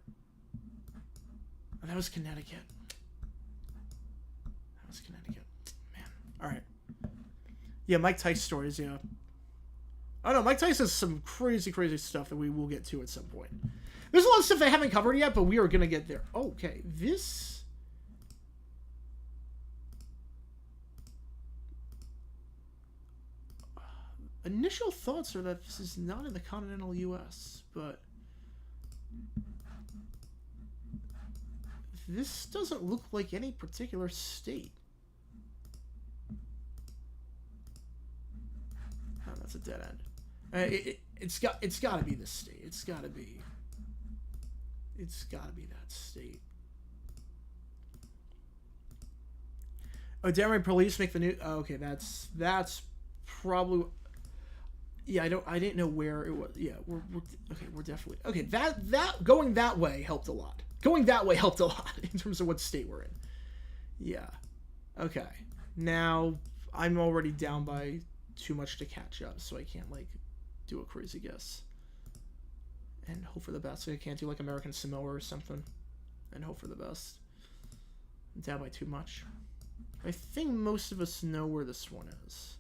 S1: Oh, that was Connecticut. That was Connecticut. Man. Alright. Yeah, Mike Tice stories, yeah. Oh no, Mike Tice has some crazy, crazy stuff that we will get to at some point. There's a lot of stuff I haven't covered yet, but we are going to get there. Okay, this... Initial thoughts are that this is not in the continental U.S., but... This doesn't look like any particular state. Oh, that's a dead end. It's got to be this state. It's got to be that state. Oh, Denver police make the news. Oh, okay, that's probably. Yeah, I didn't know where it was. Yeah, we're definitely okay. That going that way helped a lot. Going that way helped a lot in terms of what state we're in. Yeah. Okay. Now I'm already down by too much to catch up, so I can't like do a crazy guess. And hope for the best. I can't do like American Samoa or something. And hope for the best. I'm down by too much. I think most of us know where this one is.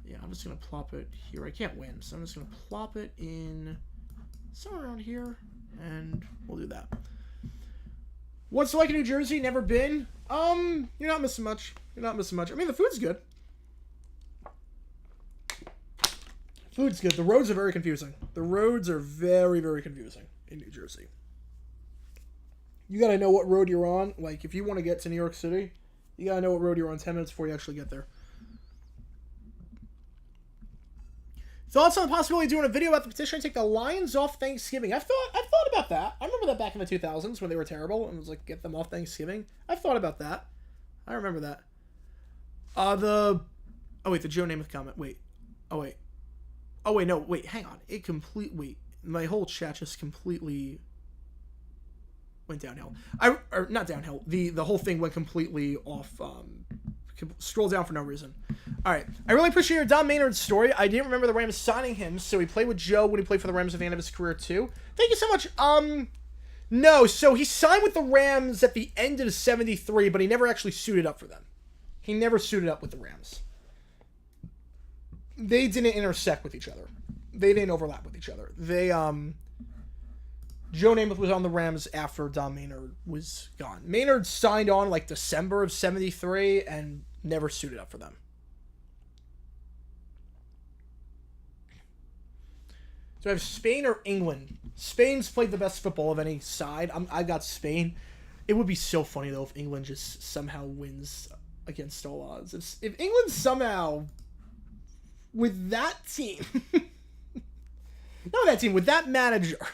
S1: Yeah, I'm just going to plop it here. I can't win, so I'm just going to plop it in somewhere around here. And we'll do that. What's it like in New Jersey? Never been. You're not missing much. You're not missing much. I mean, the food's good. Food's good. The roads are very confusing. The roads are very, very confusing in New Jersey. You gotta know what road you're on. Like, if you want to get to New York City, you gotta know what road you're on 10 minutes before you actually get there. Thoughts on the possibility of doing a video about the petition to take the Lions off Thanksgiving? I've thought about that. I remember that back in the 2000s when they were terrible and it was like, get them off Thanksgiving. I've thought about that. I remember that. Oh wait, the Joe Namath comment. Wait. Oh wait, no, wait, hang on. Wait, my whole chat just completely went downhill. Or not downhill. The whole thing went completely off. Scroll down for no reason. All right. I really appreciate your Don Maynard story. I didn't remember the Rams signing him, so he played with Joe when he played for the Rams at the end of his career too. Thank you so much. No, so he signed with the Rams at the end of '73, but he never actually suited up for them. He never suited up with the Rams. They didn't intersect with each other. They didn't overlap with each other. Joe Namath was on the Rams after Don Maynard was gone. Maynard signed on like December of '73 and never suited up for them. So I have Spain or England. Spain's played the best football of any side. I got Spain. It would be so funny though if England just somehow wins against all odds. If England somehow, with that team, not that team, with that manager,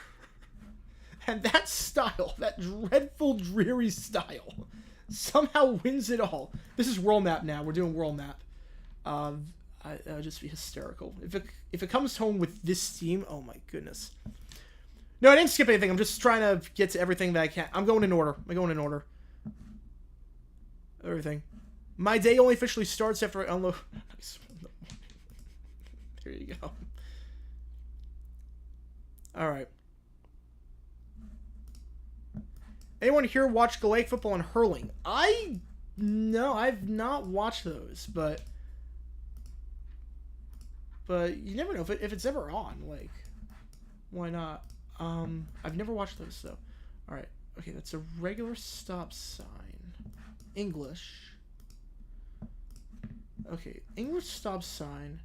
S1: and that style, that dreadful, dreary style, somehow wins it all. This is World Map now. We're doing World Map. That would just be hysterical. If it comes home with this team, oh my goodness. No, I didn't skip anything. I'm just trying to get to everything that I can. I'm going in order. Everything. My day only officially starts after I unload. There you go. All right. Anyone here watch Gaelic football and hurling? No, I've not watched those, but you never know if it's ever on. Like, why not? I've never watched those though. All right, okay, that's a regular stop sign. English. Okay, English stop sign.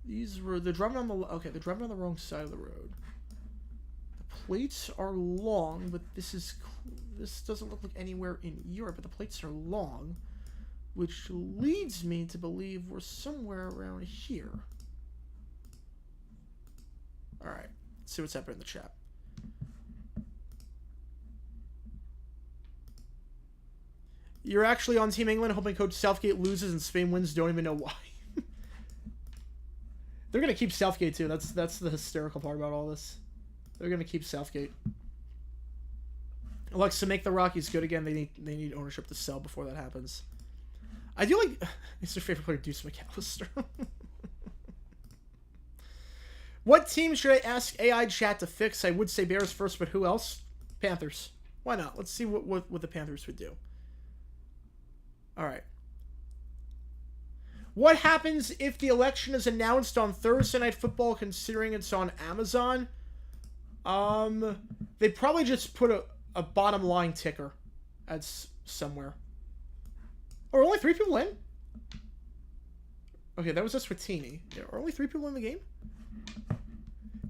S1: They're driving on the they're driving on the wrong side of the road. The plates are long, but this doesn't look like anywhere in Europe, but the plates are long, which leads me to believe we're somewhere around here. All right, let's see what's happening in the chat. You're actually on Team England, hoping Coach Southgate loses and Spain wins. Don't even know why. They're gonna keep Southgate too. That's the hysterical part about all this. They're gonna keep Southgate. Alexa, make the Rockies good again. They need ownership to sell before that happens. I do like. It's their favorite player, Deuce McAllister. What team should I ask AI chat to fix? I would say Bears first, but who else? Panthers. Why not? Let's see what the Panthers would do. All right. What happens if the election is announced on Thursday Night Football, considering it's on Amazon? They probably just put a bottom line ticker at somewhere. Are only 3 people in? Okay, that was just with Teeny. Are only 3 people in the game?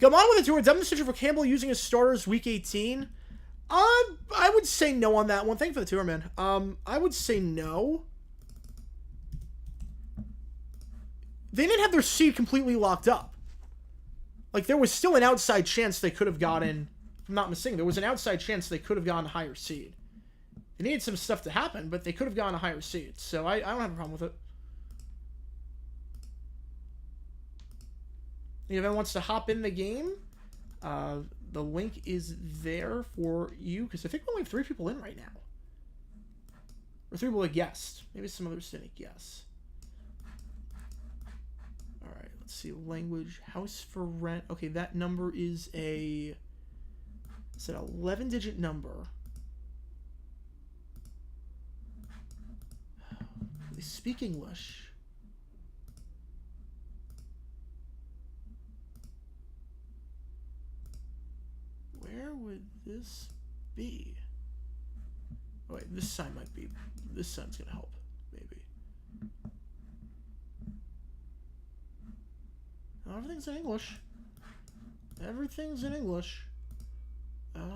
S1: Come on with it to a dumb decision for Campbell using his starters week 18. I would say no on that one. Thank you for the tour, man. I would say no. They didn't have their seed completely locked up. Like, there was still an outside chance they could have gotten, if I'm not mistaken, there was an outside chance they could have gotten a higher seed. They needed some stuff to happen, but they could have gotten a higher seed. So I don't have a problem with it. If anyone wants to hop in the game, the link is there for you, because I think we only have 3 people in right now. Or 3 people that guessed. Maybe some others didn't guess. Alright, let's see. Language. House for rent. Okay, that number is it's an 11-digit number. They speak English. Where would this be? Oh wait, this sign might be. This sign's gonna help, maybe. Everything's in English. Everything's in English. Let's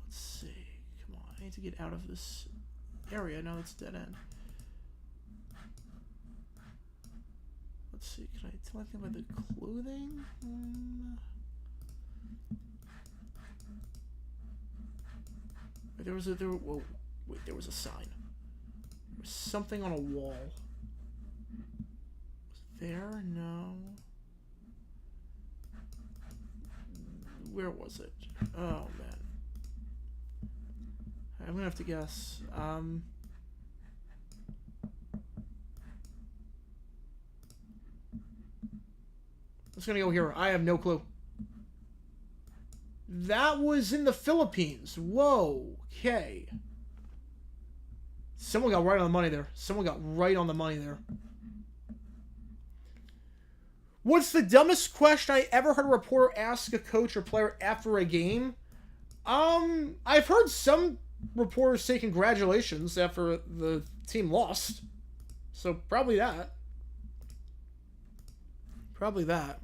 S1: see. Come on, I need to get out of this area. Now it's dead end. Let's see. Can I tell anything about the clothing? There was a sign. There was something on a wall. Was it there? No. Where was it? Oh man. I'm gonna have to guess. I'm just gonna go here. I have no clue. That was in the Philippines. Whoa. Okay. Someone got right on the money there. Someone got right on the money there. What's the dumbest question I ever heard a reporter ask a coach or player after a game? I've heard some reporters say congratulations after the team lost. So probably that. Probably that.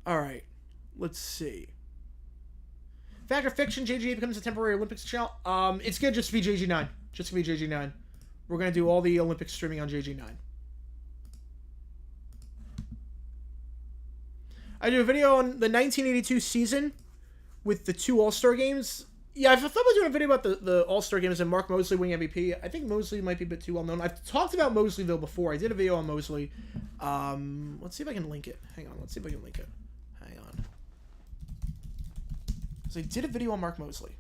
S1: All right. Let's see. Fact or fiction, JG becomes a temporary Olympics channel. It's gonna just be JG9. Just gonna be JG9. We're gonna do all the Olympics streaming on JG9. I do a video on the 1982 season with the 2 All-Star games. Yeah, I thought about doing a video about the All-Star games and Mark Mosley winning MVP. I think Mosley might be a bit too well known. I've talked about Mosley though before. I did a video on Mosley. Let's see if I can link it. Hang on. Let's see if I can link it. Hang on. So I did a video on Mark Mosley.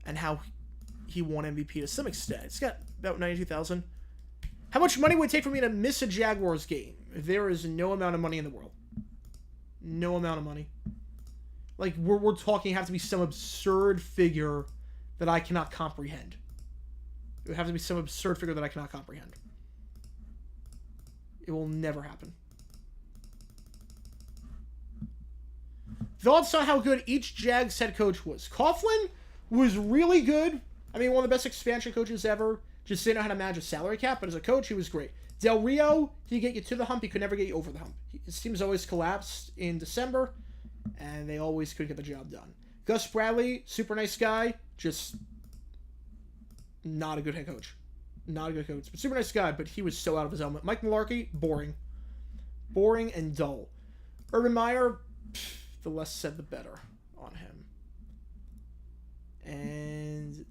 S1: And how he won MVP to some extent. It's got about 92,000. How much money would it take for me to miss a Jaguars game? There is no amount of money in the world. No amount of money. Like, we're talking, it have to be some absurd figure that I cannot comprehend. It would have to be some absurd figure that I cannot comprehend. It will never happen. Thoughts on how good each Jags head coach was. Coughlin was really good. I mean, one of the best expansion coaches ever. Just didn't know how to manage a salary cap, but as a coach, he was great. Del Rio, he could get you to the hump. He could never get you over the hump. His teams always collapsed in December, and they always could get the job done. Gus Bradley, super nice guy, just not a good head coach. Not a good coach, but super nice guy, but he was so out of his element. Mike Mularkey, boring. Boring and dull. Urban Meyer, the less said, the better on him. And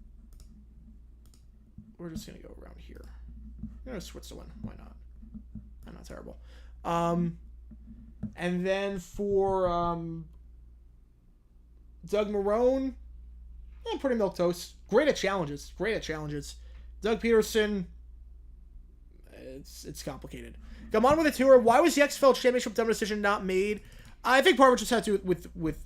S1: we're just going to go around here. I'm going to Switzerland. Why not? I'm not terrible. And then for Doug Marrone, pretty milquetoast. Great at challenges. Doug Peterson, it's complicated. Come on with a tour. Why was the XFL Championship dumb decision not made? I think part of it just had to do with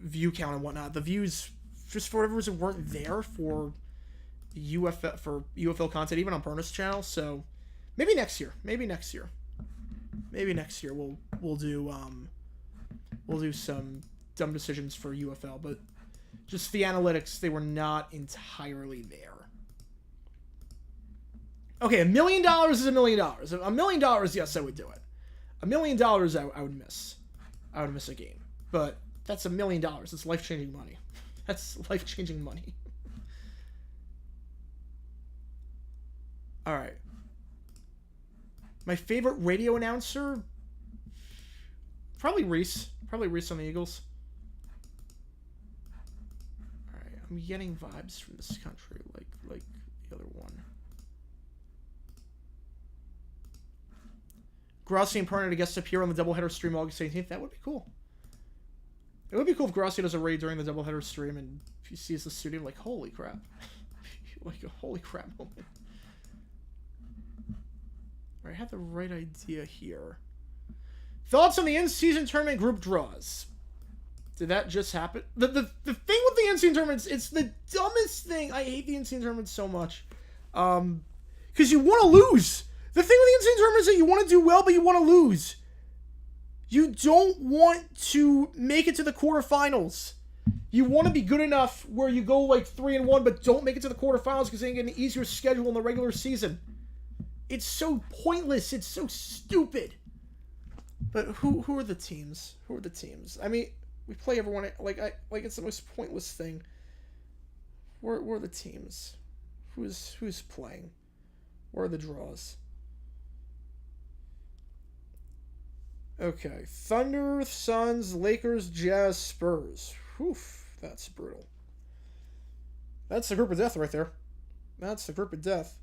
S1: view count and whatnot. The views, just for whatever reason, weren't there for UFL content, even on Burnus channel. So maybe next year. Maybe next year we'll do some dumb decisions for UFL, but just the analytics, they were not entirely there. Okay, $1 million is $1 million. $1 million, yes, I would do it. $1 million, I would miss. I would miss a game. But that's $1 million. It's life-changing money. That's life-changing money. All right. My favorite radio announcer? Probably Reese. Probably Reese on the Eagles. All right. I'm getting vibes from this country like the other one. Grossi and Perna to guest appear on the doubleheader stream August 18th. That would be cool. It would be cool if Grossi does a raid during the doubleheader stream and if he sees the studio, like, holy crap. Like a holy crap moment. Alright, I have the right idea here. Thoughts on the in-season tournament group draws? Did that just happen? The thing with the in-season tournaments, it's the dumbest thing. I hate the in-season tournaments so much. Because you want to lose. The thing with the in-season tournament is that you want to do well, but you want to lose. You don't want to make it to the quarterfinals. You want to be good enough where you go like 3-1, but don't make it to the quarterfinals because they get an easier schedule in the regular season. It's so pointless. It's so stupid. But who are the teams? Who are the teams? I mean, we play everyone like it's the most pointless thing. Where are the teams? Who's playing? Where are the draws? Okay, Thunder, Suns, Lakers, Jazz, Spurs. Oof, that's brutal. That's the group of death right there. That's the group of death.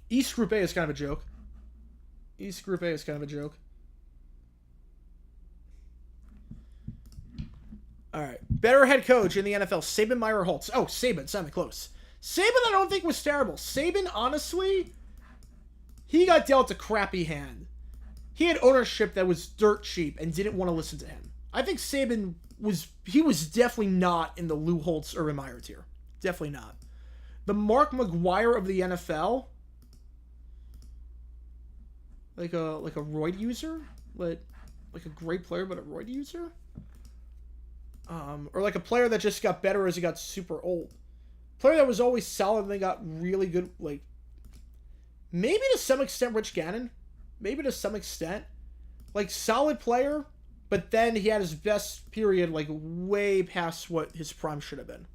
S1: East Group A is kind of a joke. East Group A is kind of a joke. All right. Better head coach in the NFL, Saban, Meyer, Holtz. Oh, Saban, sounded close. Saban, I don't think was terrible. Saban, honestly, he got dealt a crappy hand. He had ownership that was dirt cheap and didn't want to listen to him. I think Saban was definitely not in the Lou Holtz, Urban Meyer tier. Definitely not. The Mark McGuire of the NFL, like a roid user, like a great player but a roid user, or like a player that just got better as he got super old. Player that was always solid and they got really good, like maybe to some extent Rich Gannon, maybe to some extent, like solid player, but then he had his best period like way past what his prime should have been.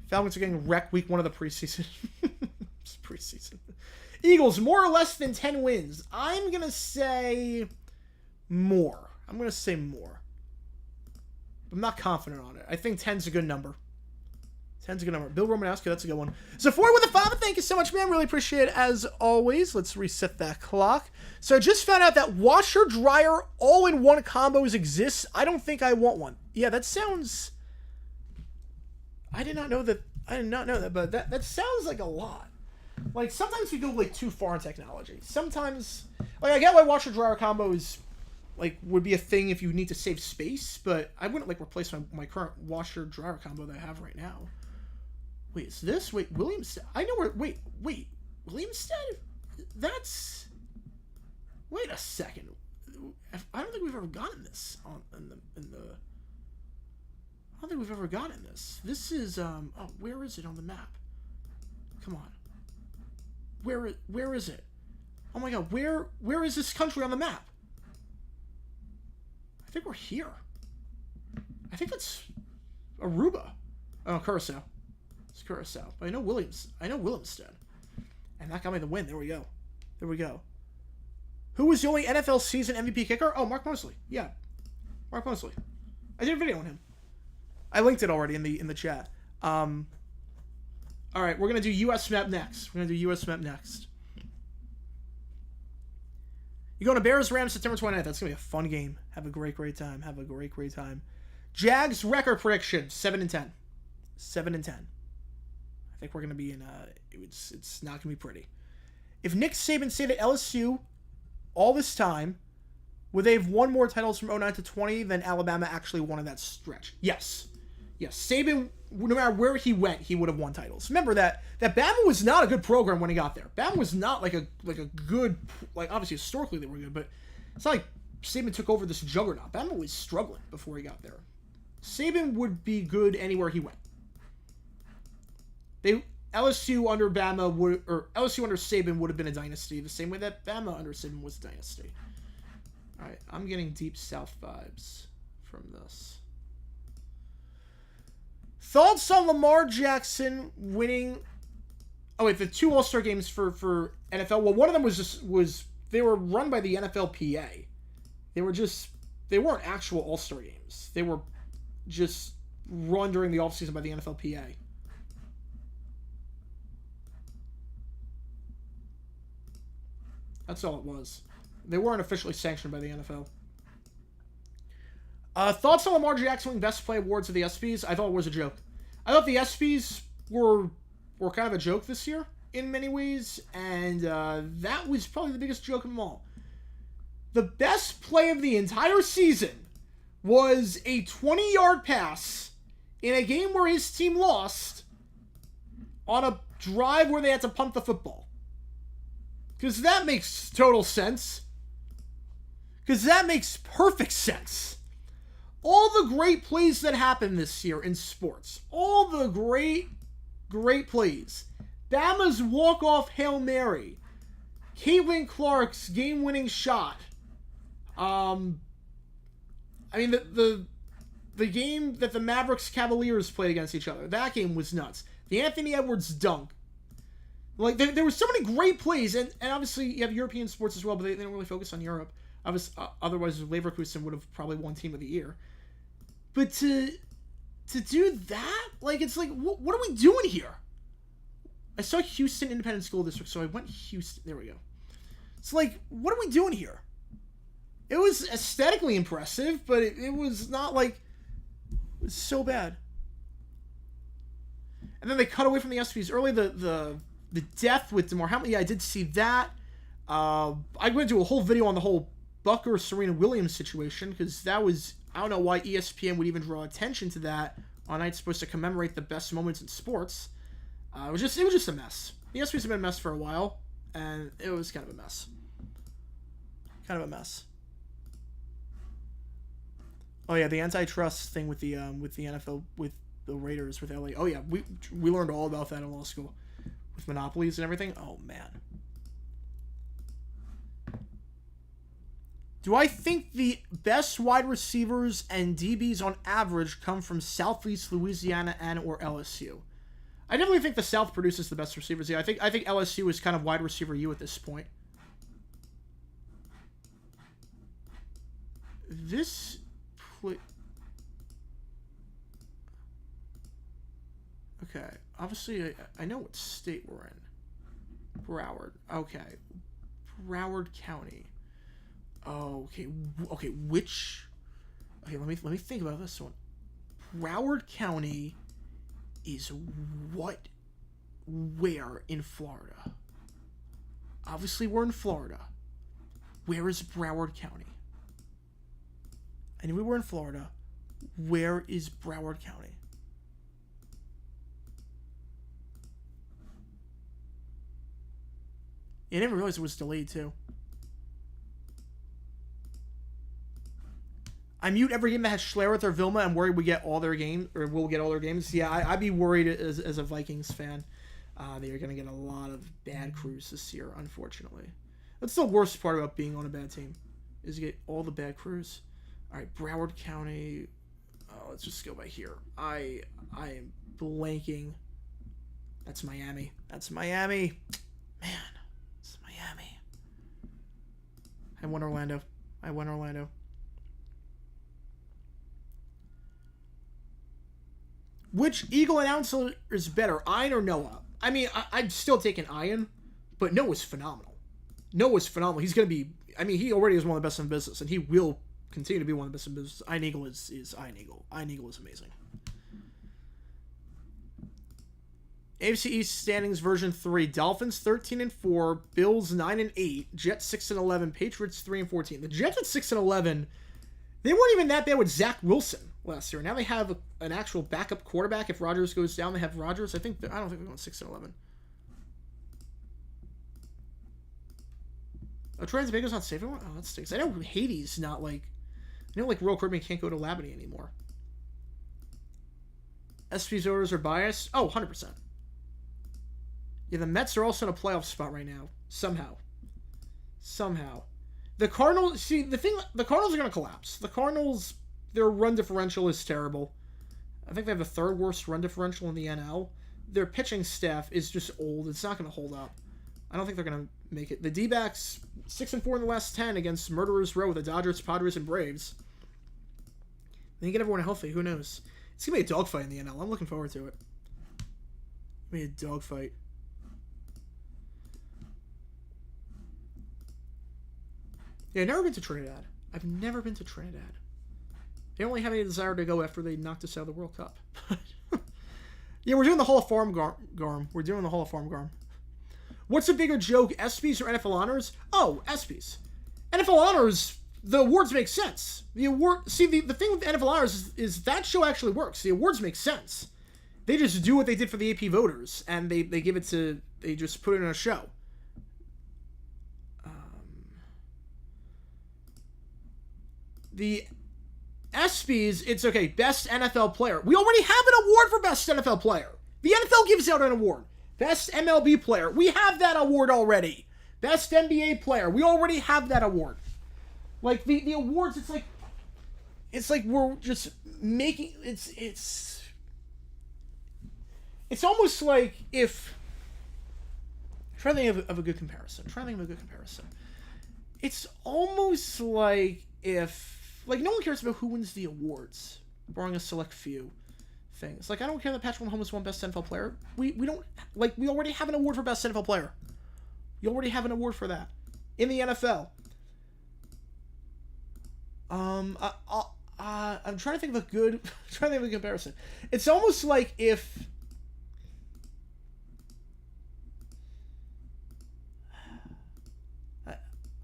S1: Falcons are getting wrecked week 1 of the preseason. It's preseason. Eagles, more or less than 10 wins. I'm going to say more. I'm not confident on it. I think 10's a good number. 10's a good number. Bill Romanowski, that's a good one. Sephora with a 5, thank you so much, man. Really appreciate it as always. Let's reset that clock. So I just found out that washer dryer all-in-one combos exist. I don't think I want one. Yeah, that sounds... I did not know that, but that sounds like a lot. Like, sometimes we go, like, too far in technology. Sometimes, like, I get why washer-dryer combos, like, would be a thing if you need to save space, but I wouldn't, like, replace my current washer-dryer combo that I have right now. Wait, is this? Wait, Williamstead? I know where, wait, Williamstead? That's, wait a second. I don't think we've ever gotten this in the I don't think we've ever gotten this. This is, oh, where is it on the map? Come on. Where is it? Oh my god, where is this country on the map? I think we're here. I think it's Aruba. Oh, Curacao. It's Curacao. But I know Williamstead. And that got me the win. There we go. Who was the only NFL season MVP kicker? Oh, Mark Mosley. Yeah. Mark Mosley. I did a video on him. I linked it already in the chat. All right, we're gonna do US map next. You going to Bears Rams September 29th. That's gonna be a fun game. Have a great time. Jags record prediction 7-10. 7-10. I think we're gonna be in. It's not gonna be pretty. If Nick Saban stayed at LSU all this time, would they have won more titles from 09 to 20 than Alabama actually won in that stretch? Yes. Saban, no matter where he went, he would have won titles. Remember that Bama was not a good program when he got there. Bama was not like a good, like obviously historically they were good, but it's not like Saban took over this juggernaut. Bama was struggling before he got there. Saban would be good anywhere he went. LSU under Saban would have been a dynasty, the same way that Bama under Saban was a dynasty. All right, I'm getting deep South vibes from this. Thoughts on Lamar Jackson winning? Oh wait, the 2 All-Star games for NFL. Well, one of them was they were run by the NFLPA. They weren't actual All-Star games. They were just run during the offseason by the NFLPA. That's all it was. They weren't officially sanctioned by the NFL. Thoughts on Lamar Jackson winning Best Play Awards of the ESPYs? I thought it was a joke. I thought the ESPYs were kind of a joke this year in many ways, and that was probably the biggest joke of them all. The best play of the entire season was a 20-yard pass in a game where his team lost on a drive where they had to punt the football. Because that makes total sense. Because that makes perfect sense. All the great plays that happened this year in sports, all the great plays. Bama's walk-off Hail Mary. Caitlin Clark's game-winning shot. I mean, the game that the Mavericks Cavaliers played against each other, that game was nuts. The Anthony Edwards dunk. Like, there were so many great plays, and obviously you have European sports as well, but they don't really focus on Europe. Otherwise, Leverkusen would have probably won Team of the Year. But to do that, like, it's like, what are we doing here? I saw Houston Independent School District, so I went Houston. There we go. It's like, what are we doing here? It was aesthetically impressive, but it was not like, it was so bad. And then they cut away from the ESPYs early. The death with DeMar Hamlin. Yeah, I did see that. I went to do a whole video on the whole Bucker Serena Williams situation, because that was, I don't know why ESPN would even draw attention to that on a night supposed to commemorate the best moments in sports. It was just a mess. The ESPYs have been a mess for a while, and it was kind of a mess. Oh yeah, the antitrust thing with the NFL, with the Raiders, with LA. Oh yeah, we learned all about that in law school, with monopolies and everything. Oh man. Do I think the best wide receivers and DBs on average come from Southeast Louisiana and or LSU? I definitely think the South produces the best receivers. Yeah, I think LSU is kind of wide receiver U at this point. This okay, obviously I know what state we're in. Broward. Okay. Broward County. Oh, okay, which... Okay, let me think about this one. Broward County is where in Florida? Obviously, we're in Florida. Where is Broward County? I knew we were in Florida. Where is Broward County? I didn't realize it was delayed, too. I mute every game that has Schlereth or Vilma. I'm worried we get all their games, or we'll get all their games. Yeah, I'd be worried as a Vikings fan. They are going to get a lot of bad crews this year, unfortunately. That's the worst part about being on a bad team, is you get all the bad crews. All right, Broward County. Let's just go by here. I am blanking. That's Miami. Man, it's Miami. I won Orlando. Which Eagle announcer is better, Ian or Noah? I mean, I'd still take an Ian, but Noah's phenomenal. He's going to be... I mean, he already is one of the best in business, and he will continue to be one of the best in business. Ian Eagle is Ian Eagle. Ian Eagle is amazing. AFC East standings version 3. Dolphins 13-4, Bills 9-8, Jets 6-11, Patriots 3-14. The Jets at 6-11, they weren't even that bad with Zach Wilson last year. Now they have an actual backup quarterback. If Rodgers goes down, they have Rodgers. I don't think they're going 6-11. Oh, Troy Tobago's not safe anymore? Oh, that stinks. I know Haiti's not like... I know like Royal Caribbean can't go to Labadee anymore. SP's orders are biased? Oh, 100%. Yeah, the Mets are also in a playoff spot right now. Somehow. The Cardinals... See, the Cardinals are going to collapse. The Cardinals... Their run differential is terrible. I think they have the third worst run differential in the NL. Their pitching staff is just old. It's not going to hold up. I don't think they're going to make it. The D-backs, 6-4 in the last 10 against Murderers Row, the Dodgers, Padres, and Braves. Then you get everyone healthy. Who knows? It's going to be a dogfight in the NL. I'm looking forward to it. Be a dogfight. Yeah, I've never been to Trinidad. They don't really have any desire to go after they knocked us out of the World Cup. Yeah, we're doing the Hall of Farm Garm. What's a bigger joke, ESPYs or NFL honors? Oh, ESPYs. NFL honors, the awards make sense. The thing with NFL honors is that show actually works. The awards make sense. They just do what they did for the AP voters, and they just put it in a show. The ESPYs, it's okay. Best NFL player. We already have an award for best NFL player. The NFL gives out an award. Best MLB player. We have that award already. Best NBA player. We already have that award. Like the awards, it's like we're just making it's almost like if I'm trying to think of a good comparison. It's almost like if no one cares about who wins the awards, barring a select few things. Like I don't care that Patrick Mahomes won best NFL player. We don't we already have an award for best NFL player. You already have an award for that in the NFL. I'm trying to think of a good. I'm trying to think of a comparison. It's almost like if.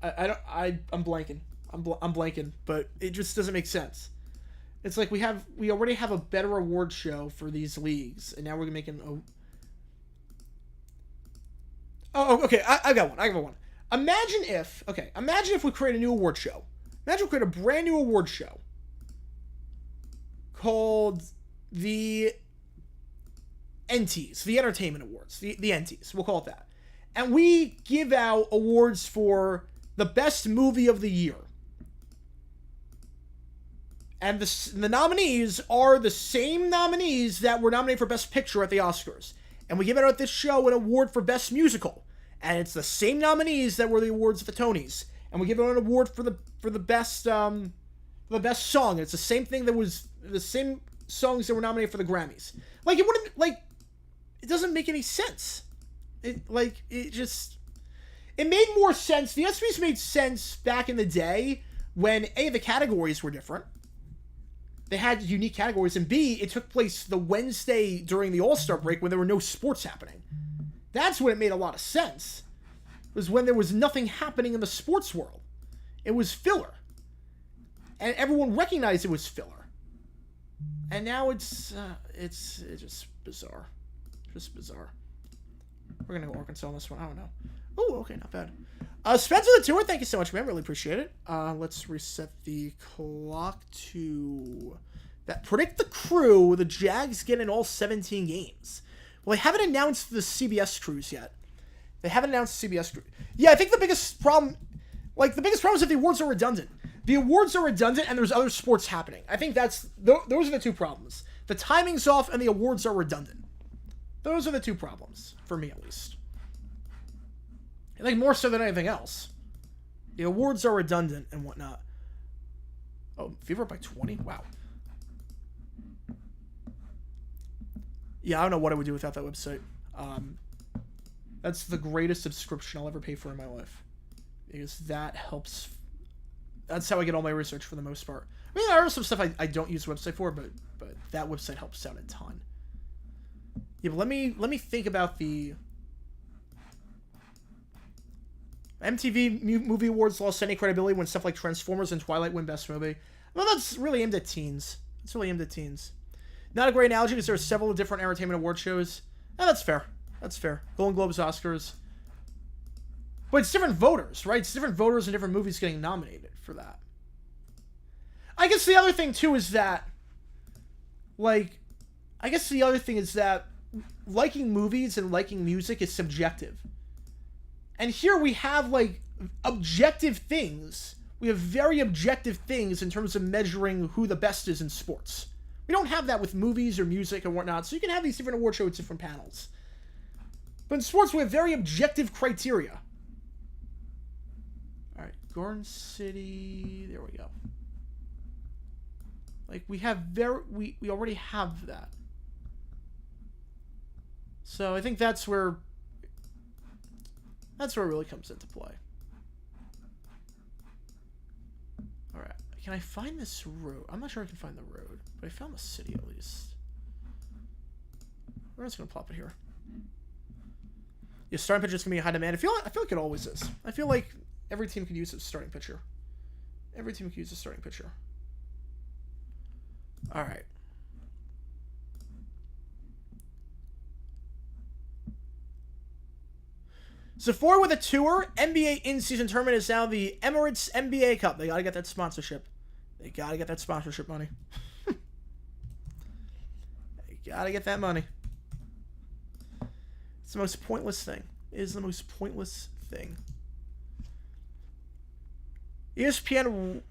S1: I'm blanking. I'm blanking, but it just doesn't make sense. It's like we already have a better award show for these leagues, and now we're making. Oh, okay. I got one. Imagine if we create a new award show. Imagine we create a brand new award show called the NTs, the Entertainment Awards, the NTs. We'll call it that. And we give out awards for the best movie of the year. And the nominees are the same nominees that were nominated for Best Picture at the Oscars. And we give out at this show an award for Best Musical. And it's the same nominees that were the awards at the Tonys. And we give out an award for the best song. It's the same thing that was the same songs that were nominated for the Grammys. Like it wouldn't it doesn't make any sense. It made more sense. The ESPYs made sense back in the day when A, the categories were different. They had unique categories, and B, it took place the Wednesday during the All-Star break when there were no sports happening. That's when it made a lot of sense. It was when there was nothing happening in the sports world. It was filler. And everyone recognized it was filler. And now it's just bizarre. Just bizarre. We're going to go Arkansas on this one. I don't know. Oh, okay, not bad. Spencer the Tour, thank you so much, man. Really appreciate it. Let's reset the clock to that. Predict the crew. The Jags get in all 17 games. Well, they haven't announced the CBS crews yet. They haven't announced the CBS crew. Yeah, I think the biggest problem is that the awards are redundant. The awards are redundant, and there's other sports happening. I think those are the two problems. The timing's off, and the awards are redundant. Those are the two problems, for me at least. I think more so than anything else. The awards are redundant and whatnot. Oh, Fever by 20? Wow. Yeah, I don't know what I would do without that website. That's the greatest subscription I'll ever pay for in my life. Because that helps. That's how I get all my research for the most part. I mean, there are some stuff I don't use the website for, but that website helps out a ton. Yeah, but let me think about the MTV Movie Awards lost any credibility when stuff like Transformers and Twilight win Best Movie. Well, that's really aimed at teens. Not a great analogy because there are several different entertainment award shows. That's fair. Golden Globes, Oscars. But it's different voters, right? It's different voters and different movies getting nominated for that. I guess the other thing, too, is that... liking movies and liking music is subjective. And here we have, objective things. We have very objective things in terms of measuring who the best is in sports. We don't have that with movies or music and whatnot, so you can have these different award shows, different panels. But in sports, we have very objective criteria. Alright, Garden City, there we go. We already have that. So I think that's where it really comes into play. Alright, can I find this road? I'm not sure I can find the road, but I found the city at least. We're just going to plop it here. Yeah, starting pitcher is going to be in high demand. I feel like it always is. I feel like every team could use a starting pitcher. Alright. So forward with a tour, NBA in-season tournament is now the Emirates NBA Cup. They got to get that sponsorship. They gotta get that sponsorship money. They gotta get that money. It's the most pointless thing. It is the most pointless thing. ESPN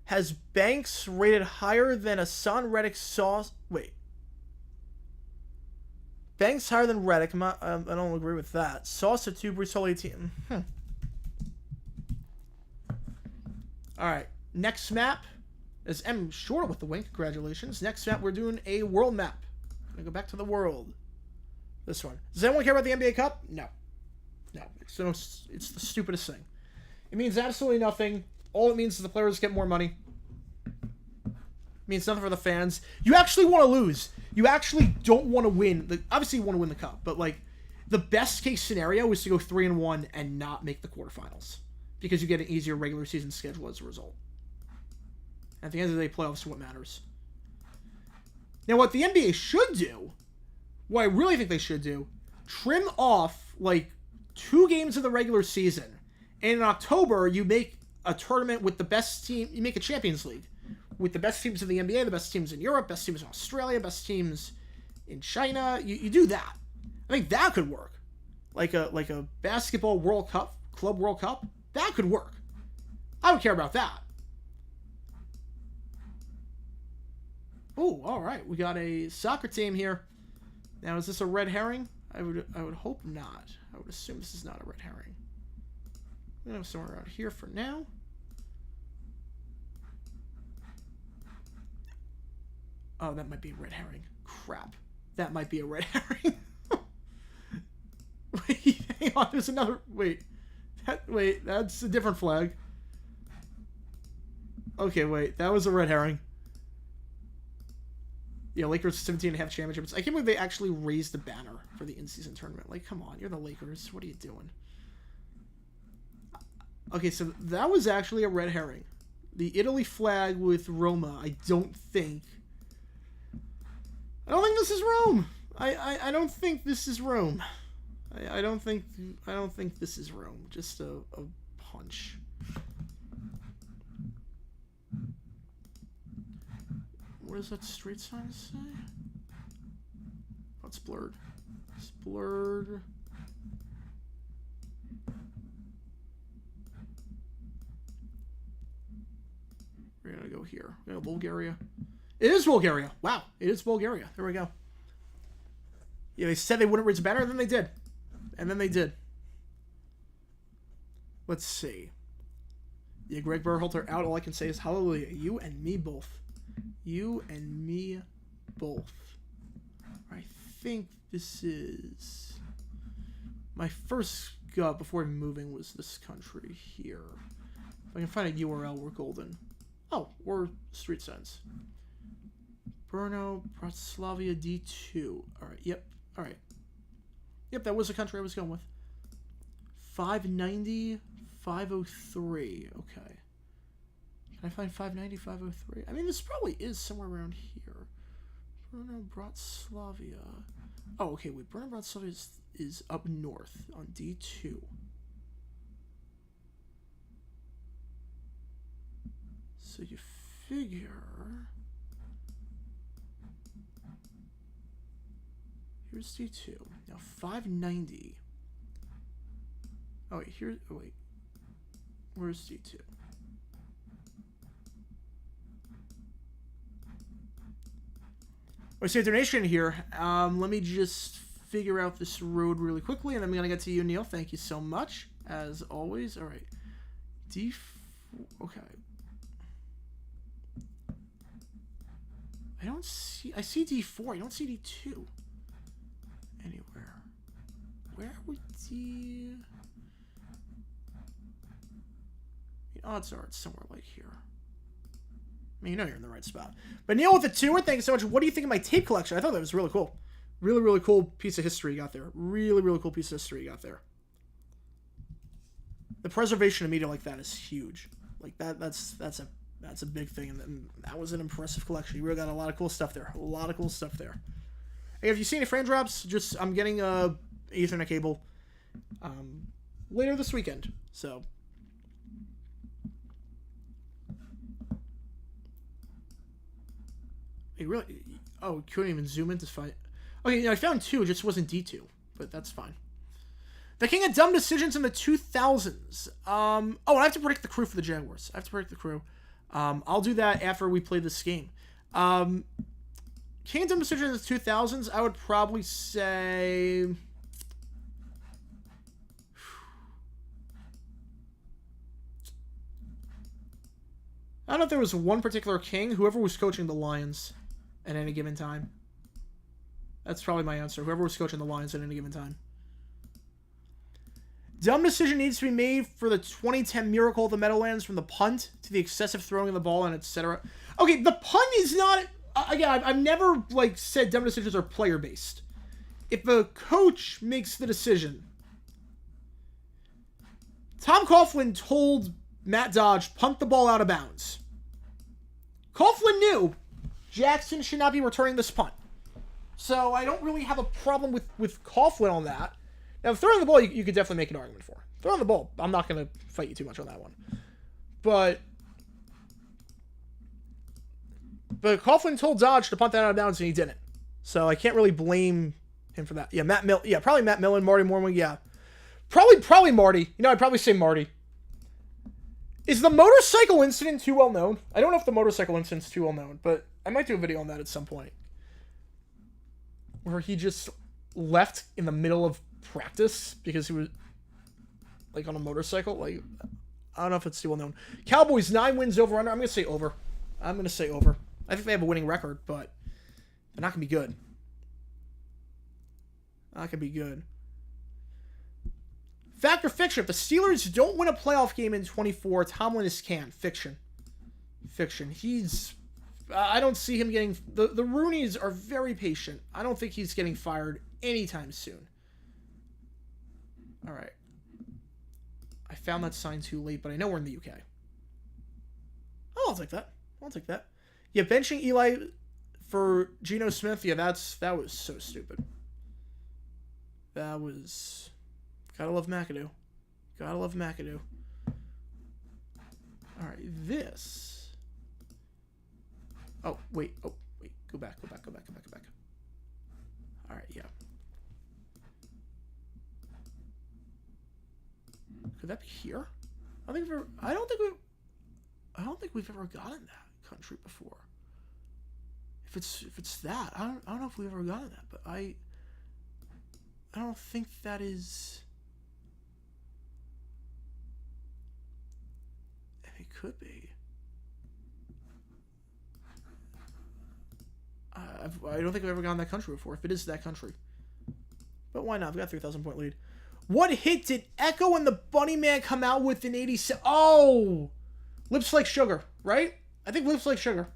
S1: has Banks rated higher than Hassan Reddick sauce. Wait. Banks higher than Reddick. I don't agree with that. Sauce at 2, Brees Hall 18. Alright. Next map is M short with the win. Congratulations. Next map, we're doing a world map. I'm going to go back to the world. This one. Does anyone care about the NBA Cup? No. No. It's the stupidest thing. It means absolutely nothing. All it means is the players get more money. It means nothing for the fans. You actually want to lose. You actually don't want to win. Obviously, you want to win the cup, but like the best case scenario is to go 3-1 and not make the quarterfinals because you get an easier regular season schedule as a result. At the end of the day, playoffs are what matters. Now, what the NBA should do, what I really think they should do, trim off like 2 games of the regular season. And in October, you make a tournament with the best team. You make a Champions League with the best teams in the NBA, the best teams in Europe, best teams in Australia, best teams in China. You do that. I think that could work. Like a basketball World Cup, Club World Cup. That could work. I would care about that. Oh, all right. We got a soccer team here. Now, is this a red herring? I would hope not. I would assume this is not a red herring. I'm going to have somewhere around here for now. Oh, that might be a red herring. Crap. That might be a red herring. Wait, hang on. There's another... Wait, that's a different flag. Okay, wait. That was a red herring. Yeah, Lakers 17.5 championships. I can't believe they actually raised the banner for the in-season tournament. Like, come on. You're the Lakers. What are you doing? Okay, so that was actually a red herring. The Italy flag with Roma, I don't think this is Rome. I don't think this is Rome. I don't think this is Rome. Just a hunch. What does that street sign say? Oh, it's blurred. It's blurred. We're going to go here. We're going to Bulgaria. It is Bulgaria. Wow. It is Bulgaria. There we go. Yeah, they said they wouldn't raise the banner, and then they did. And then they did. Let's see. Yeah, Greg Berhalter out. All I can say is hallelujah. You and me both. You and me both. I think this is... My first gut before moving was this country here. If I can find a URL, we're golden. Oh, or street signs. Brno, Bratislava D2. Alright, yep. Alright. Yep, that was the country I was going with. 590, 503. Okay. Can I find 590, 503? I mean, this probably is somewhere around here. Brno, Bratislava. Oh, okay, wait. Brno, Bratislava is up north on D2. So you figure... Here's D2. Now 590. Oh, wait. Here... Oh, wait. Where's D2? I see a donation here. Let me just figure out this road really quickly, and then I'm going to get to you, Neil. Thank you so much, as always. All right. D4... Okay. I don't see... I see D4. I don't see D2. Anywhere. Where would D... The odds are it's somewhere like here. I mean, you know you're in the right spot. But Neil with the 2, thank you so much. What do you think of my tape collection? I thought that was really cool. Really, really cool piece of history you got there. Really, really cool piece of history you got there. The preservation of media like that is huge. Like that's a big thing, and that was an impressive collection. You really got a lot of cool stuff there. A lot of cool stuff there. Hey, if you see any frame drops, I'm getting a Ethernet cable later this weekend. So You really... Oh, couldn't even zoom in to find... Okay, yeah, I found 2. It just wasn't D2. But that's fine. The king of dumb decisions in the 2000s. Oh, and I have to predict the crew for the Jaguars. I have to predict the crew. I'll do that after we play this game. King of dumb decisions in the 2000s, I would probably say... I don't know if there was one particular king. Whoever was coaching the Lions at any given time. That's probably my answer. Whoever was coaching the Lions at any given time. Dumb decision needs to be made for the 2010 miracle of the Meadowlands, from the punt to the excessive throwing of the ball and etc. Okay, the punt is not... Again, I've never like said dumb decisions are player-based. If a coach makes the decision... Tom Coughlin told Matt Dodge, punt the ball out of bounds. Coughlin knew Jackson should not be returning this punt. So I don't really have a problem with Coughlin on that. Now, throwing the ball, you could definitely make an argument for. Throwing the ball, I'm not going to fight you too much on that one. But Coughlin told Dodge to punt that out of bounds, and he didn't. So I can't really blame him for that. Yeah, probably Matt Millen, Marty Mormon, yeah. Probably Marty. You know, I'd probably say Marty. Is the motorcycle incident too well known? I don't know if the motorcycle incident's too well known, but I might do a video on that at some point. Where he just left in the middle of practice because he was like on a motorcycle. Like, I don't know if it's too well known. Cowboys 9 wins over under. I'm gonna say over. I think they have a winning record, but they're not gonna be good. Not gonna be good. Fact or fiction? If the Steelers don't win a playoff game in 24, Tomlin is canned. Fiction. He's... I don't see him getting... The Rooneys are very patient. I don't think he's getting fired anytime soon. All right. I found that sign too late, but I know we're in the UK. Oh, I'll take that. Yeah, benching Eli for Geno Smith. Yeah, that was so stupid. That was... Gotta love McAdoo. All right, this... Oh, wait. Go back. All right, yeah. Could that be here? I don't think we've ever gotten that country before. If it's that, I don't know if we've ever gotten that, but I don't think that is... It could be. I don't think I've ever gotten that country before, if it is that country. But why not? I've got a 3,000 point lead. What hit did Echo and the Bunny Man come out with in 87? Oh! Lips Like Sugar, right? I think Lips Like Sugar.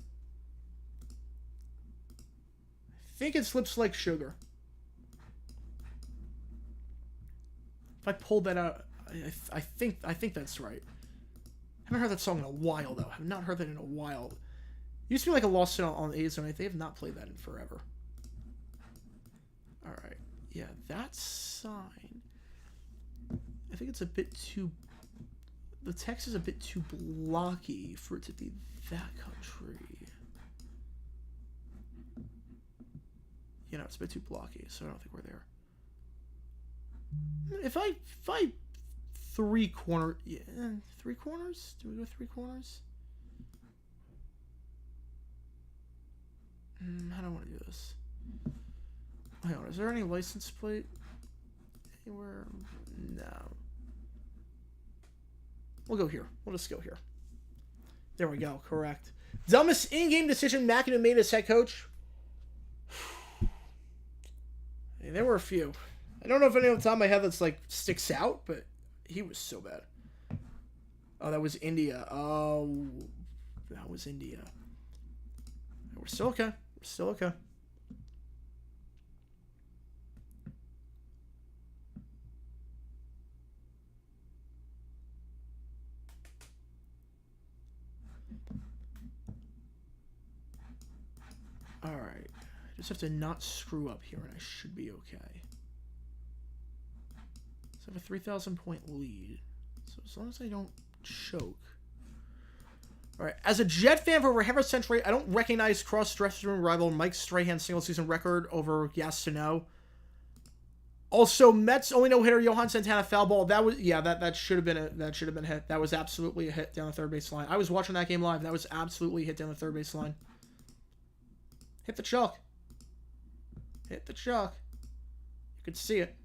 S1: I think it's Lips Like Sugar. If I pulled that out, I think that's right. I haven't heard that song in a while, though. I have not heard that in a while. Used to be like a lost sale on A-Zone. They have not played that in forever. Alright. Yeah, that sign. I think it's a bit too... The text is a bit too blocky for it to be that country. You know, it's a bit too blocky, so I don't think we're there. If I three corners? Do we go 3 corners? I don't want to do this. Hang on, is there any license plate anywhere? No. We'll go here. We'll just go here. There we go. Correct. Dumbest in-game decision McAdoo made as head coach? Hey, there were a few. I don't know if any of the top of my head that's like sticks out, but he was so bad. Oh, that was India. Oh, that was India. We're still okay. Alright. I just have to not screw up here and I should be okay. So I have a 3,000 point lead. So as long as I don't choke. All right. As a Jet fan for over half a century, I don't recognize cross-dressing room rival Mike Strahan's single-season record over yes to no. Also, Mets only no-hitter Johan Santana foul ball. That was that should have been a hit. That was absolutely a hit down the third base line. I was watching that game live. That was absolutely a hit down the third base line. Hit the chalk. Hit the chalk. You could see it.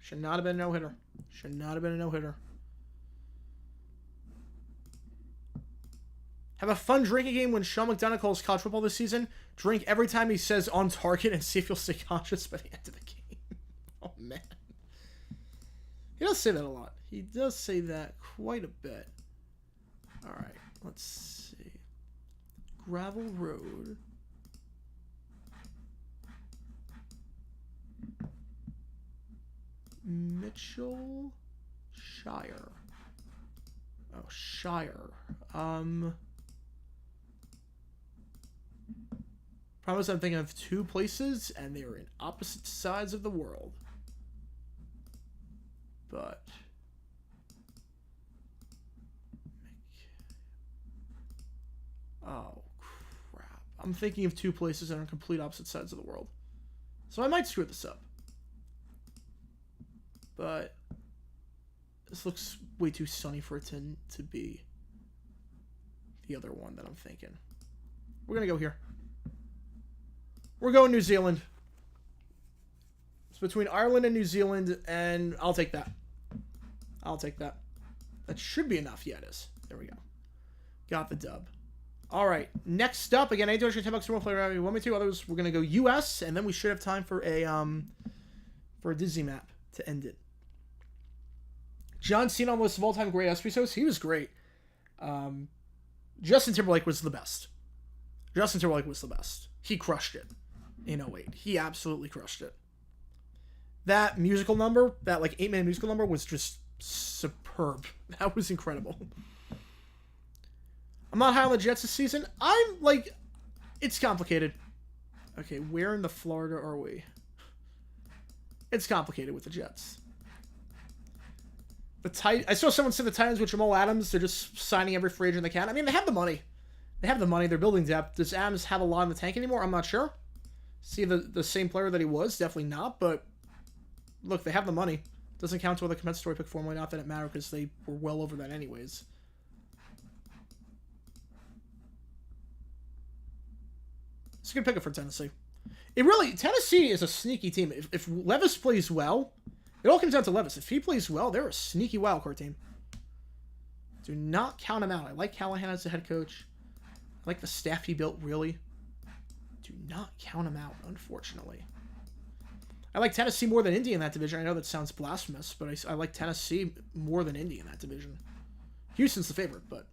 S1: Should not have been a no-hitter. Should not have been a no-hitter. Have a fun drinking game when Sean McDonough calls college football this season. Drink every time he says on target and see if you'll stay conscious by the end of the game. Oh, man. He does say that a lot. He does say that quite a bit. All right. Let's see. Gravel Road. Mitchell Shire. Oh, Shire. Promise I'm thinking of two places, and they are in opposite sides of the world. But... oh, crap. I'm thinking of two places that are on complete opposite sides of the world. So I might screw this up. But... this looks way too sunny for it to be the other one that I'm thinking. We're going to go here. We're going New Zealand. It's between Ireland and New Zealand, and I'll take that. I'll take that. That should be enough. Yeah, it is. There we go. Got the dub. All right. Next up, again, I do actually $10 more player. You want me to? Others, we're going to go US, and then we should have time for a Disney map to end it. John Cena on the list of all-time great ESPYs. He was great. Justin Timberlake was the best. Justin Timberlake was the best. He crushed it in 08. He absolutely crushed it. That musical number, that like 8-minute musical number was just superb. That was incredible. I'm not high on the Jets this season. I'm like, it's complicated. Okay, where in the Florida are we? It's complicated with the Jets. I saw someone say the Titans with Jamal Adams. They're just signing every free agent they can. I mean, they have the money. They have the money. They're building depth. Does Adams have a lot in the tank anymore? I'm not sure. See the same player that he was? Definitely not. But look, they have the money. Doesn't count to the compensatory pick formula. Not that it mattered because they were well over that anyways. It's a good pickup for Tennessee. Tennessee is a sneaky team. If Levis plays well, it all comes down to Levis. If he plays well, they're a sneaky wildcard team. Do not count him out. I like Callahan as the head coach. I like the staff he built, really. Do not count him out, unfortunately. I like Tennessee more than Indy in that division. I know that sounds blasphemous, but I like Tennessee more than Indy in that division. Houston's the favorite, but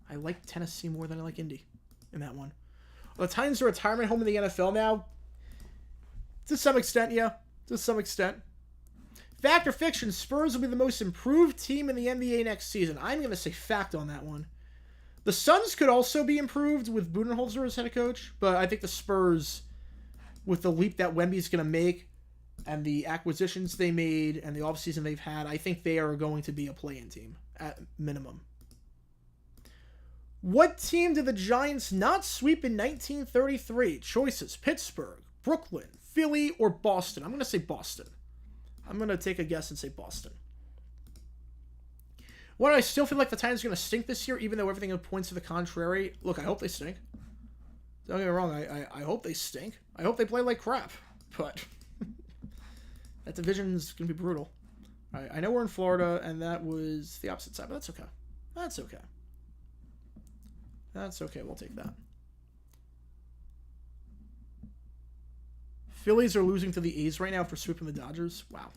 S1: I like Tennessee more than I like Indy in that one. Well, the Titans are a retirement home in the NFL now. To some extent, yeah. To some extent. Fact or fiction, Spurs will be the most improved team in the NBA next season. I'm going to say fact on that one. The Suns could also be improved with Budenholzer as head coach, but I think the Spurs, with the leap that Wemby's going to make and the acquisitions they made and the offseason they've had, I think they are going to be a play-in team at minimum. What team did the Giants not sweep in 1933? Choices: Pittsburgh, Brooklyn, Philly, or Boston. I'm going to say Boston. I'm going to take a guess and say Boston. What, I still feel like the Titans are going to stink this year, even though everything points to the contrary. Look, I hope they stink. Don't get me wrong, I hope they stink. I hope they play like crap. But that division's going to be brutal. All right, I know we're in Florida, and that was the opposite side, but that's okay. That's okay. That's okay, we'll take that. Phillies are losing to the A's right now for sweeping the Dodgers. Wow.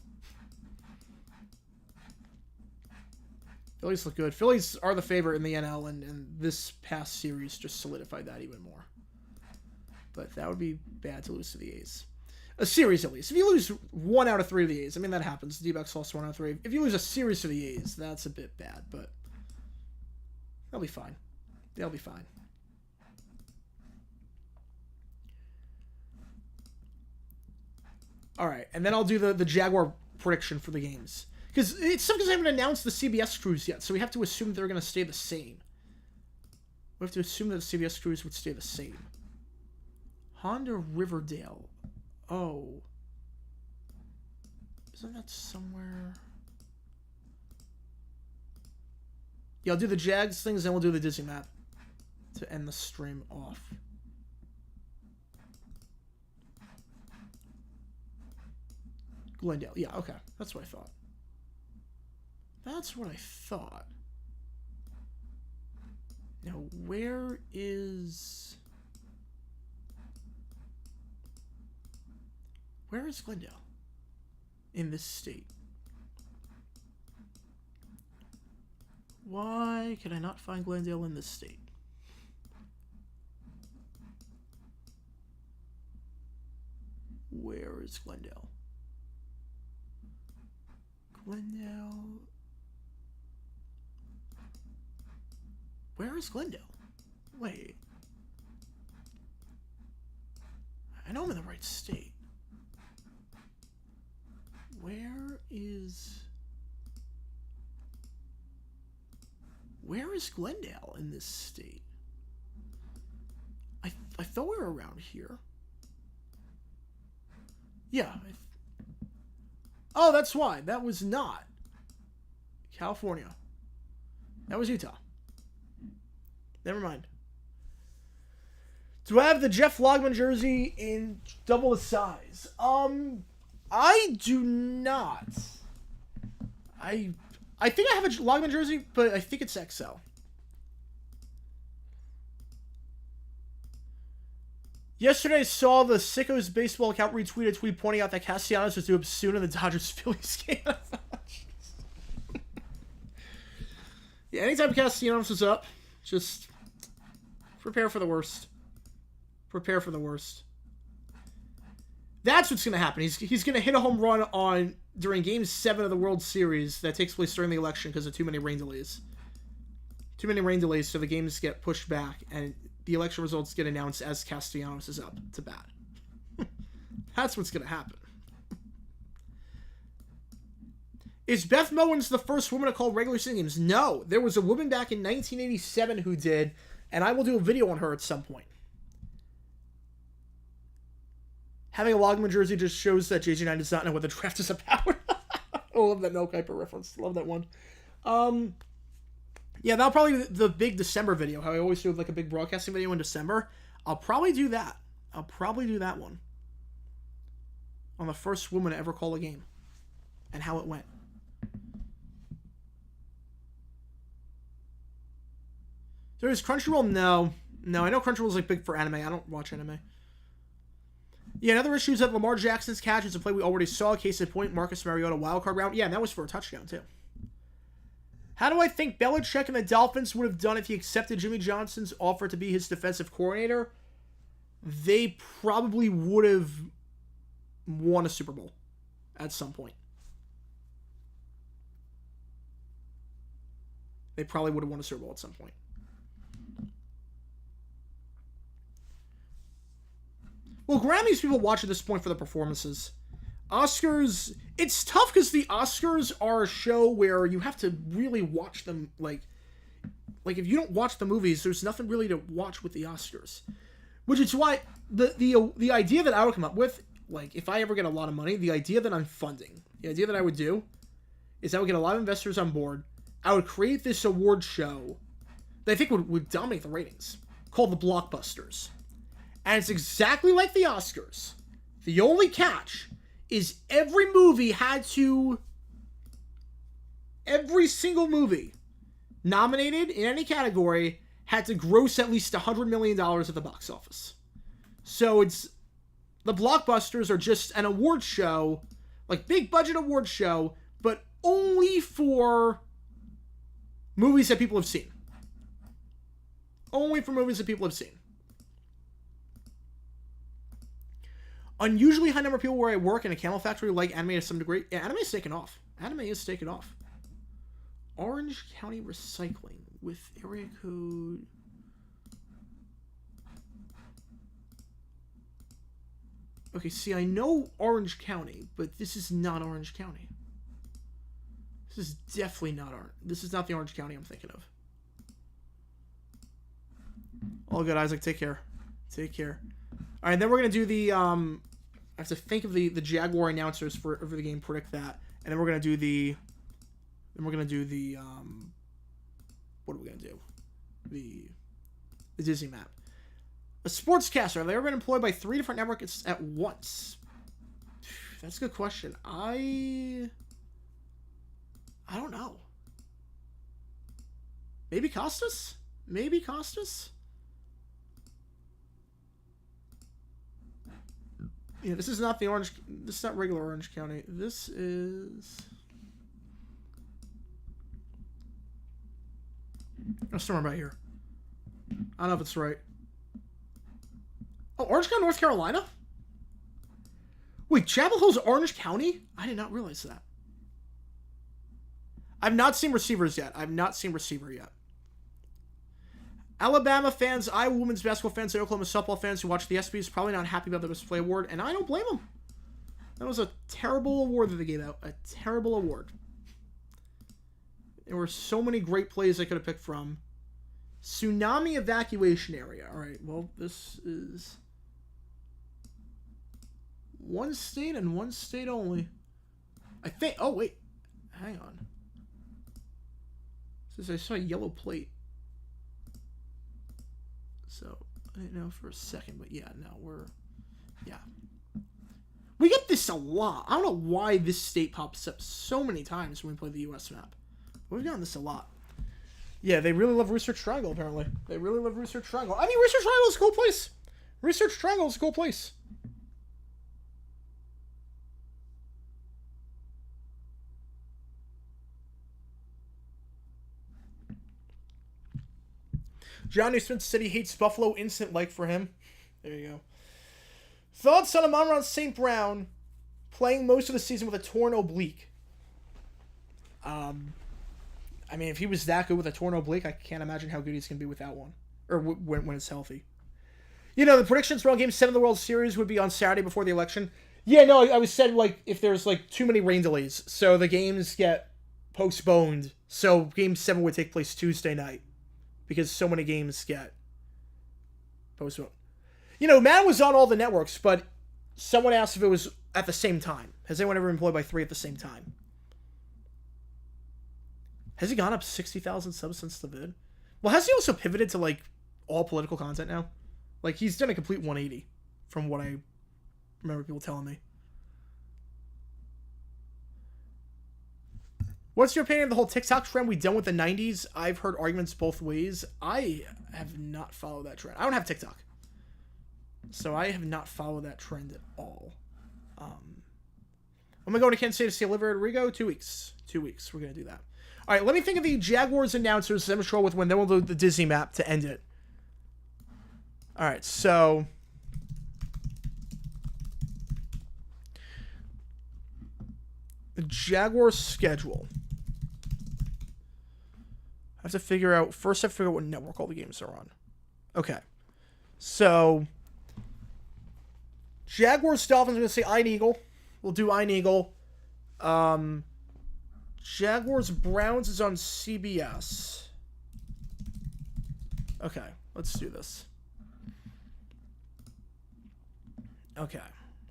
S1: Phillies look good. Phillies are the favorite in the NL, and this past series just solidified that even more. But that would be bad to lose to the A's. A series, at least. If you lose 1 out of 3 of the A's, I mean, that happens. The D-backs lost 1 out of 3. If you lose a series to the A's, that's a bit bad, but they'll be fine. They'll be fine. All right, and then I'll do the Jaguar prediction for the games. Because it's something I haven't announced the CBS crews yet, so we have to assume they're going to stay the same. We have to assume that the CVS crews would stay the same. Honda Riverdale. Oh. Isn't that somewhere? Yeah, I'll do the Jags things, then we'll do the Disney map to end the stream off. Glendale. Yeah, okay. That's what I thought. That's what I thought. Now, where is Glendale in this state? Why can I not find Glendale in this state? Where is Glendale? Glendale. Where is Glendale? Wait. I know I'm in the right state. Where is Glendale in this state? I thought we were around here. Yeah. Oh, that's why. That was not California. That was Utah. Never mind. Do I have the Jeff Logman jersey in double the size? I do not. I think I have a Logman jersey, but I think it's XL. Yesterday I saw the Sickos baseball account retweet a tweet pointing out that Castellanos was due up soon in the Dodgers-Phillies game. Yeah, anytime Castellanos is up, just prepare for the worst. Prepare for the worst. That's what's going to happen. He's going to hit a home run during Game 7 of the World Series that takes place during the election because of too many rain delays. Too many rain delays, so the games get pushed back, and the election results get announced as Castellanos is up to bat. That's what's going to happen. Is Beth Mowins the first woman to call regular season games? No. There was a woman back in 1987 who did, and I will do a video on her at some point. Having a Logman jersey just shows that JG9 does not know what the draft is about. I love that Mel Kiper reference. Love that one. Yeah, that'll probably be the big December video. How I always do like a big broadcasting video in December. I'll probably do that. I'll probably do that one. On the first woman to ever call a game. And how it went. So is Crunchyroll? No. No, I know Crunchyroll's like big for anime. I don't watch anime. Yeah, another issue is that Lamar Jackson's catch is a play we already saw. Case in point, Marcus Mariota wildcard round. Yeah, and that was for a touchdown, too. How do I think Belichick and the Dolphins would have done if he accepted Jimmy Johnson's offer to be his defensive coordinator? They probably would have won a Super Bowl at some point. They probably would have won a Super Bowl at some point. Well, Grammys people watch at this point for the performances. Oscars, it's tough because the Oscars are a show where you have to really watch them. Like if you don't watch the movies, there's nothing really to watch with the Oscars. Which is why the idea that I would come up with, like if I ever get a lot of money, the idea that I'm funding, the idea that I would do is I would get a lot of investors on board. I would create this award show that I think would dominate the ratings, called the Blockbusters. And it's exactly like the Oscars. The only catch is every single movie nominated in any category had to gross at least $100 million at the box office. So the Blockbusters are just an award show, like big budget award show, but only for movies that people have seen. Only for movies that people have seen. Unusually high number of people where I work in a camel factory like anime to some degree. Yeah, anime is taken off. Anime is taken off. Orange County Recycling with area code. Okay, see, I know Orange County, but this is not Orange County. This is definitely not Orange. This is not the Orange County I'm thinking of. All good, Isaac. Take care. Take care. All right, then we're gonna do the I have to think of the Jaguar announcers for the game. Predict that, and then we're gonna do the. Then we're gonna do the What are we gonna do? The Disney map. A sportscaster. Have they ever been employed by 3 different networks at once? That's a good question. I don't know. Maybe Costas? Maybe Costas? Yeah, this is not the Orange... This is not regular Orange County. This is... I'm somewhere about here. I don't know if it's right. Oh, Orange County, North Carolina? Wait, Chapel Hill's Orange County? I did not realize that. I've not seen receivers yet. I've not seen receiver yet. Alabama fans, Iowa women's basketball fans, and Oklahoma softball fans who watch the ESPYs probably not happy about the display award, and I don't blame them. That was a terrible award that they gave out. A terrible award. There were so many great plays I could have picked from. Tsunami evacuation area. All right, well, this is one state and one state only. I think... Oh, wait. Hang on. Since I saw a yellow plate. So, I didn't know for a second, but yeah, no, we're... Yeah. We get this a lot. I don't know why this state pops up so many times when we play the U.S. map. But we've gotten this a lot. Yeah, they really love Research Triangle, apparently. They really love Research Triangle. I mean, Research Triangle is a cool place. Research Triangle is a cool place. Johnny Smith City hates Buffalo. Instant like for him. There you go. Thoughts on Amon-Ra St. Brown playing most of the season with a torn oblique? I mean, if he was that good with a torn oblique, I can't imagine how good he's going to be without one. Or when it's healthy. You know, the predictions around Game 7 of the World Series would be on Saturday before the election. Yeah, no, I was said, like, if there's, like, too many rain delays. So the games get postponed. So Game 7 would take place Tuesday night. Because so many games get postponed. You know, Madden was on all the networks, but someone asked if it was at the same time. Has anyone ever employed by 3 at the same time? Has he gone up 60,000 subs since the vid? Well, has he also pivoted to, like, all political content now? Like, he's done a complete 180 from what I remember people telling me. What's your opinion of the whole TikTok trend we done with the 90s? I've heard arguments both ways. I have not followed that trend. I don't have TikTok. So I have not followed that trend at all. I'm going to go to Kansas City to see Olivia Rodrigo. 2 weeks. 2 weeks. We're going to do that. All right, let me think of the Jaguars announcers. I'm sure with when then we'll do the Disney map to end it. All right, so the Jaguars schedule. I have to figure out first. I have to figure out what network all the games are on. Okay, so Jaguars Dolphins. I'm going to say Iron Eagle. We'll do Iron Eagle. Jaguars Browns is on CBS. Okay, let's do this. Okay.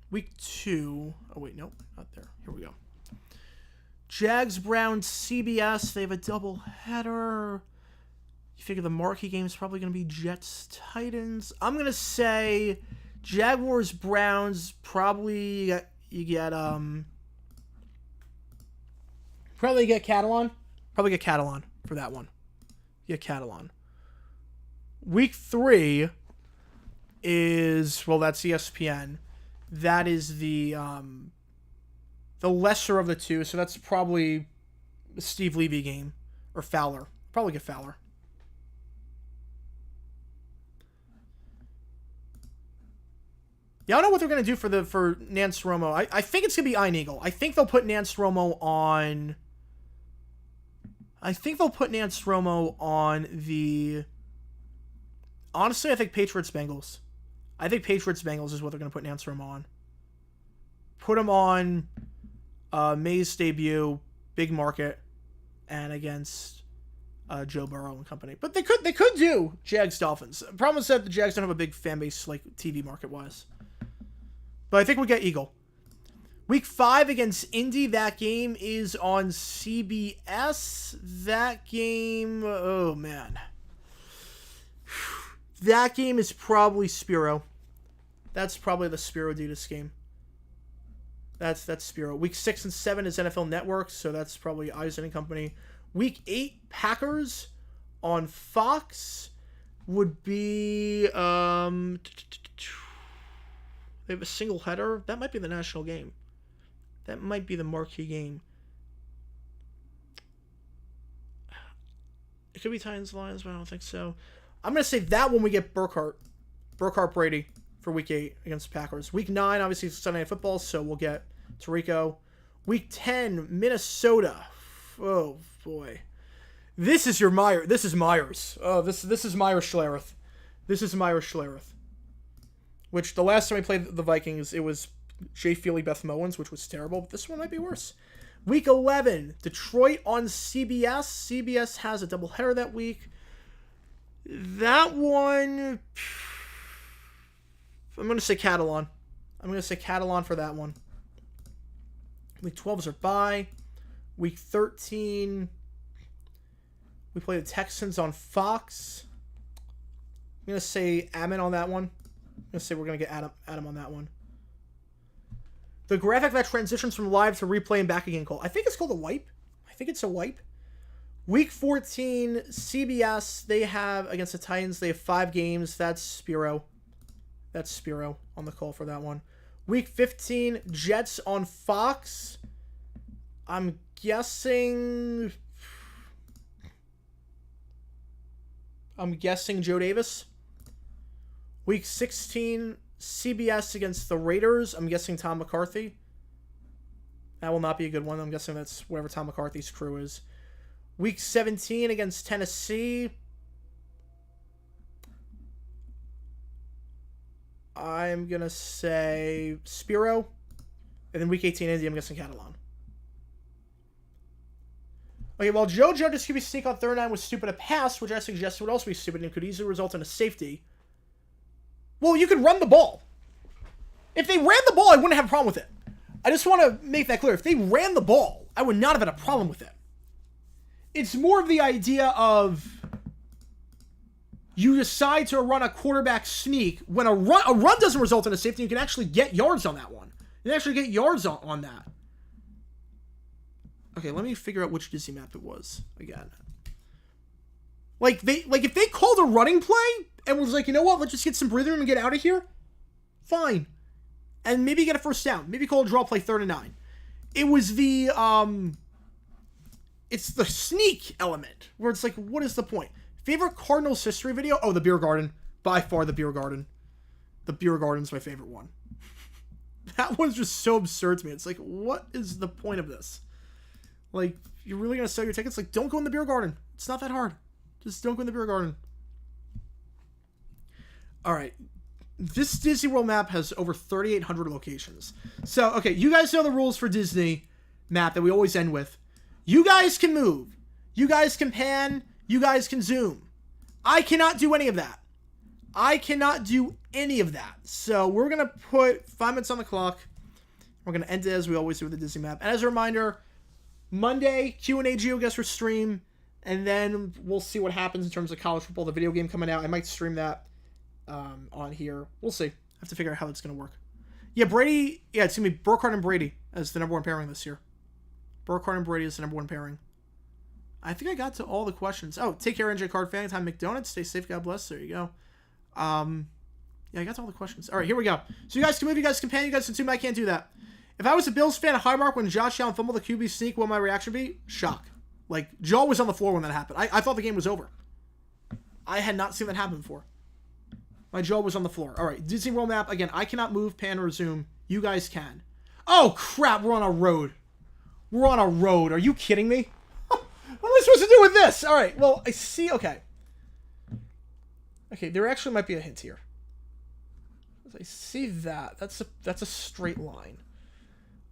S1: Week 2. Oh, wait, nope. Not there. Here we go. Jags Browns CBS. They have a double header. You figure the marquee game is probably going to be Jets Titans. I'm going to say Jaguars Browns. Probably you get Probably get Catalan. Probably get Catalan for that one. Get Catalan. Week 3 is, well, that's ESPN. That is the lesser of the two, so that's probably the Steve Levy game. Or Fowler. Probably get Fowler. Yeah, I don't know what they're going to do for Nance Romo. I think it's going to be Iron Eagle. I think they'll put Nance Romo on... the... Honestly, I think Patriots-Bengals. I think Patriots-Bengals is what they're going to put Nance Romo on. Put him on May's debut, big market, and against Joe Burrow and company. But they could do Jags Dolphins. The problem is that the Jags don't have a big fan base like TV market wise. But I think we get Eagle. Week 5 against Indy. That game is on CBS. That game, oh man. That game is probably Spiro. That's probably the Spiro Dudas game. That's Spiro. Week 6 and 7 is NFL Network, so that's probably Eisen and company. Week 8, Packers on Fox would be, they have a single header. That might be the national game. That might be the marquee game. It could be Titans Lions, but I don't think so. I'm going to say that one we get Burkhardt Brady for week 8 against the Packers. Week 9, obviously, it's Sunday Night Football, so we'll get Tirico. Week 10, Minnesota. Oh, boy. This is your Meyer. This is Myers. Oh, this is Myers Schlereth. This is Myers Schlereth. Which, the last time we played the Vikings, it was Jay Feely, Beth Mowens, which was terrible. But this one might be worse. Week 11, Detroit on CBS. CBS has a doubleheader that week. That one, I'm going to say Catalan. I'm going to say Catalan for that one. Week 12 is our bye. Week 13, we play the Texans on Fox. I'm going to say Ammon on that one. I'm going to say we're going to get Adam on that one. The graphic that transitions from live to replay and back again call. I think it's called a wipe. I think it's a wipe. Week 14, CBS, they have, against the Titans, they have 5 games. That's Spiro. That's Spiro on the call for that one. Week 15, Jets on Fox. I'm guessing Joe Davis. Week 16, CBS against the Raiders. I'm guessing Tom McCarthy. That will not be a good one. I'm guessing that's whatever Tom McCarthy's crew is. Week 17 against Tennessee. I'm going to say Spiro. And then week 18 Indy, I'm guessing Catalan. Okay, well, Joe Judge's QB sneak on third down was stupid. A pass, which I suggested would also be stupid and could easily result in a safety. Well, you could run the ball. If they ran the ball, I wouldn't have a problem with it. I just want to make that clear. If they ran the ball, I would not have had a problem with it. It's more of the idea of you decide to run a quarterback sneak when a run doesn't result in a safety. You can actually get yards on that one. You can actually get yards on that. Okay, let me figure out which Disney map it was again. If they called a running play and was like, you know what, let's just get some breathing room and get out of here. Fine. And maybe get a first down. Maybe call a draw play 3rd and 9. It was the it's the sneak element where it's like, what is the point? Favorite Cardinals history video? Oh, the Beer Garden. By far the Beer Garden. The Beer Garden's my favorite one. That one's just so absurd to me. It's like, what is the point of this? Like, you're really going to sell your tickets? Like, don't go in the Beer Garden. It's not that hard. Just don't go in the Beer Garden. All right. This Disney World map has over 3,800 locations. So, okay, you guys know the rules for Disney map that we always end with. You guys can move. You guys can pan. You guys can zoom. I cannot do any of that. I cannot do any of that. So we're going to put 5 minutes on the clock. We're going to end it as we always do with the Disney map. And as a reminder, Monday, Q&A GeoGuessr stream. And then we'll see what happens in terms of college football, the video game coming out. I might stream that on here. We'll see. I have to figure out how that's going to work. Yeah, Brady. Yeah, it's going to be Burkhardt and Brady as the number 1 pairing this year. Burkhardt and Brady is the number 1 pairing. I think I got to all the questions. Oh, take care, NJ Card fan. Time McDonald's. Stay safe. God bless. There you go. Yeah, I got to all the questions. All right, here we go. So you guys can move. You guys can pan. You guys can zoom. I can't do that. If I was a Bills fan, a high mark when Josh Allen fumbled the QB sneak, what would my reaction be? Shock. Like, Joe was on the floor when that happened. I thought the game was over. I had not seen that happen before. My jaw was on the floor. All right, Disney World map. Again, I cannot move, pan, or zoom. You guys can. Oh, crap. We're on a road. We're on a road. Are you kidding me? What am I supposed to do with this? All right, well, I see. Okay. Okay, there actually might be a hint here. I see that. That's a straight line.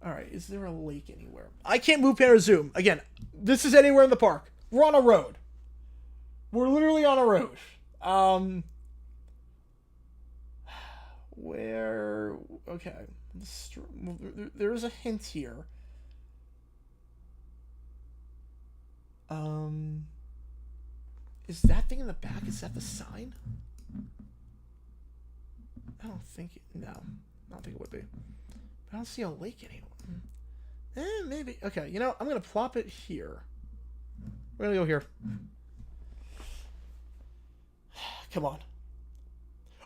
S1: All right, is there a lake anywhere? I can't move, pan, or zoom. Again, this is anywhere in the park. We're on a road. We're literally on a road. Where... Okay. There's a hint here. Is that thing in the back? Is that the sign? I don't think it... No. I don't think it would be. I don't see a lake anywhere. Maybe. Okay, you know, I'm going to plop it here. We're going to go here. Come on.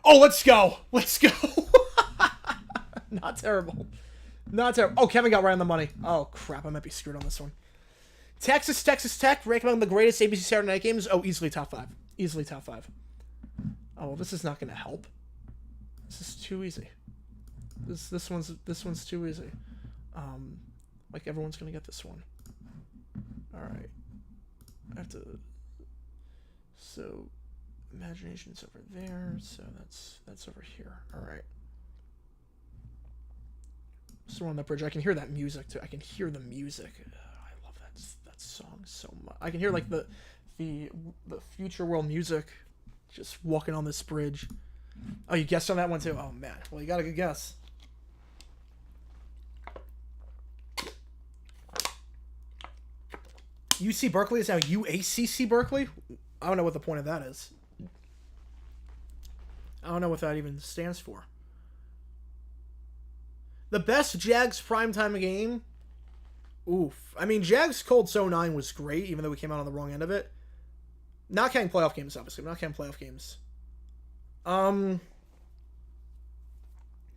S1: Oh, let's go. Let's go. Not terrible. Not terrible. Oh, Kevin got right on the money. Oh, crap. I might be screwed on this one. Texas Tech, ranked among the greatest ABC Saturday night games. Oh, easily top 5. Easily top 5. Oh, well, this is not going to help. This is too easy. This one's too easy. Like everyone's going to get this one. All right. I have to... So, imagination's over there. So that's over here. All right. So on the bridge, I can hear that music too. I can hear the music. I love that song so much. I can hear like the future world music, just walking on this bridge. Oh, you guessed on that one too. Oh man, well you got a good guess. UC Berkeley is now UACC Berkeley. I don't know what the point of that is. I don't know what that even stands for. The best Jags primetime game? Oof. I mean, Jags Colts 09 was great, even though we came out on the wrong end of it. Not counting playoff games, obviously. Not counting playoff games.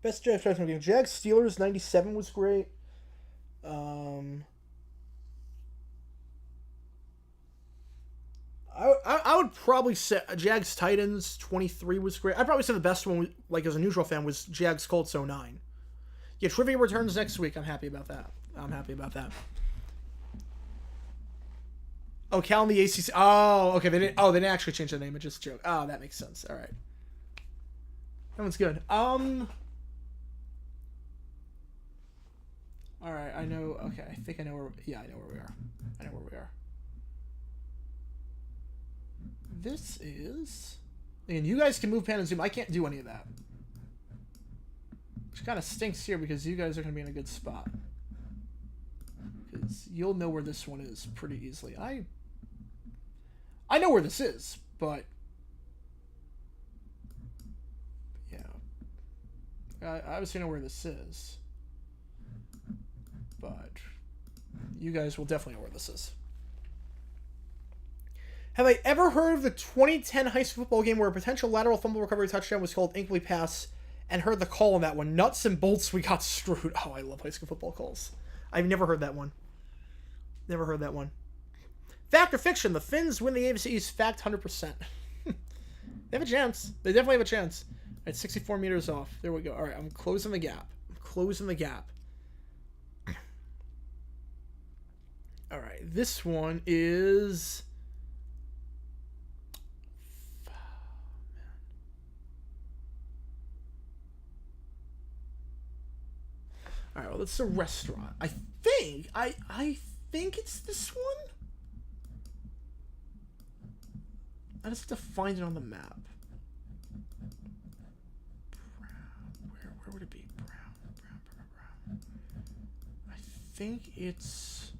S1: Best Jags primetime game. Jags Steelers 97 was great. I would probably say Jags Titans 23 was great. I'd probably say the best one, like as a neutral fan, was Jags Colts 09. Yeah, Trivia returns next week. I'm happy about that. Oh, Cal and the ACC. Oh, okay. They didn't actually change the name. It just joke. Oh, that makes sense. All right. That one's good. All right. I know. Okay. I think I know where. Yeah, I know where we are. This is. And you guys can move pan and zoom. I can't do any of that. Which kind of stinks here because you guys are going to be in a good spot. Because you'll know where this one is pretty easily. I know where this is, but... Yeah. I obviously know where this is. But... You guys will definitely know where this is. Have I ever heard of the 2010 high school football game where a potential lateral fumble recovery touchdown was called incomplete pass and heard the call on that one? Nuts and bolts, we got screwed. Oh, I love high school football calls. I've never heard that one. Never heard that one. Fact or fiction? The Finns win the AFC East. Fact 100%. They have a chance. They definitely have a chance. At 64 meters off. There we go. All right, I'm closing the gap. All right, this one is... All right, well, it's a restaurant. I think it's this one. I just have to find it on the map. Brown. Where would it be? Brown. I think it's...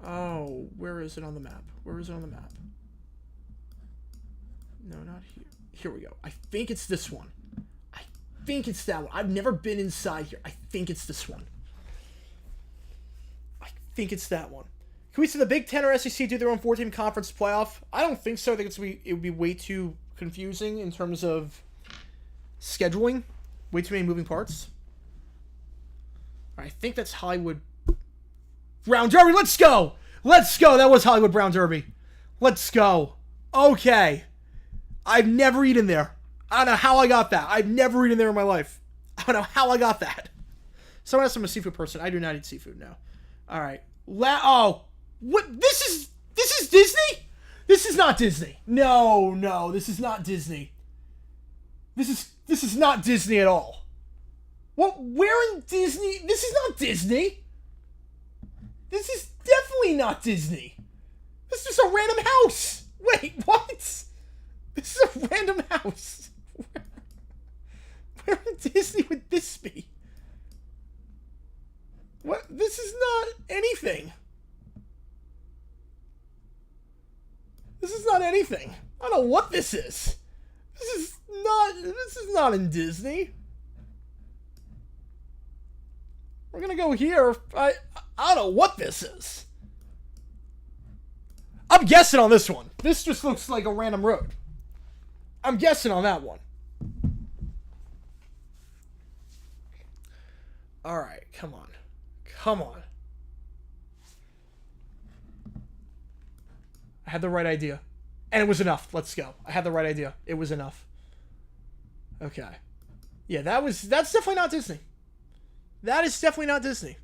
S1: Oh, where is it on the map? No, not here. Here we go. I think it's this one. I think it's that one. I've never been inside here. I think it's this one. I think it's that one. Can we see the Big Ten or SEC do their own 4-team conference playoff? I don't think so. I think it would be way too confusing in terms of scheduling. Way too many moving parts. I think that's Hollywood Brown Derby. Let's go. That was Hollywood Brown Derby. Let's go. Okay. I've never eaten there. I don't know how I got that. I've never eaten there in my life. I don't know how I got that. Someone else, I'm a seafood person. I do not eat seafood now. All right. What? This is Disney? This is not Disney. No, this is not Disney. This is not Disney at all. What? Where in Disney? This is not Disney. This is definitely not Disney. This is a random house. Wait, what? This is a random house. Where in Disney would this be? What? This is not anything. This is not anything. I don't know what this is. This is not in Disney. We're gonna go here. I don't know what this is. I'm guessing on this one. This just looks like a random road. I'm guessing on that one. Alright, come on. Come on. I had the right idea. And it was enough. Let's go. I had the right idea. It was enough. Okay. Yeah, that's definitely not Disney. That is definitely not Disney.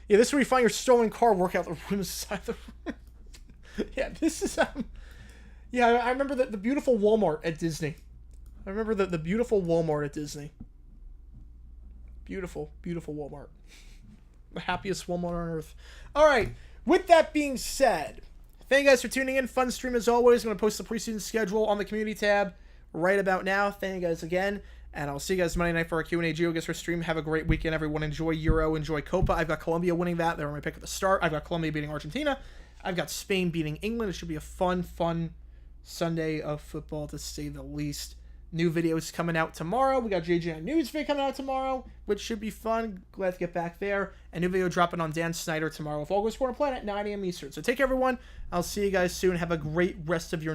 S1: Yeah, this is where you find your stolen car workout the room side of the room. Yeah, this is yeah, I remember the beautiful Walmart at Disney. I remember the beautiful Walmart at Disney. Beautiful, beautiful Walmart. The happiest Walmart on earth. Alright, with that being said, thank you guys for tuning in. Fun stream as always. I'm going to post the preseason schedule on the community tab right about now. Thank you guys again. And I'll see you guys Monday night for our Q&A GeoGuessr stream. Have a great weekend, everyone. Enjoy Euro. Enjoy Copa. I've got Colombia winning that. They were my pick at the start. I've got Colombia beating Argentina. I've got Spain beating England. It should be a fun Sunday of football, to say the least. New videos coming out tomorrow. We got JJ News video coming out tomorrow, which should be fun. Glad to get back there. A new video dropping on Dan Snyder tomorrow with All Goes Sport on Planet at 9 a.m. Eastern. So take care, everyone. I'll see you guys soon. Have a great rest of your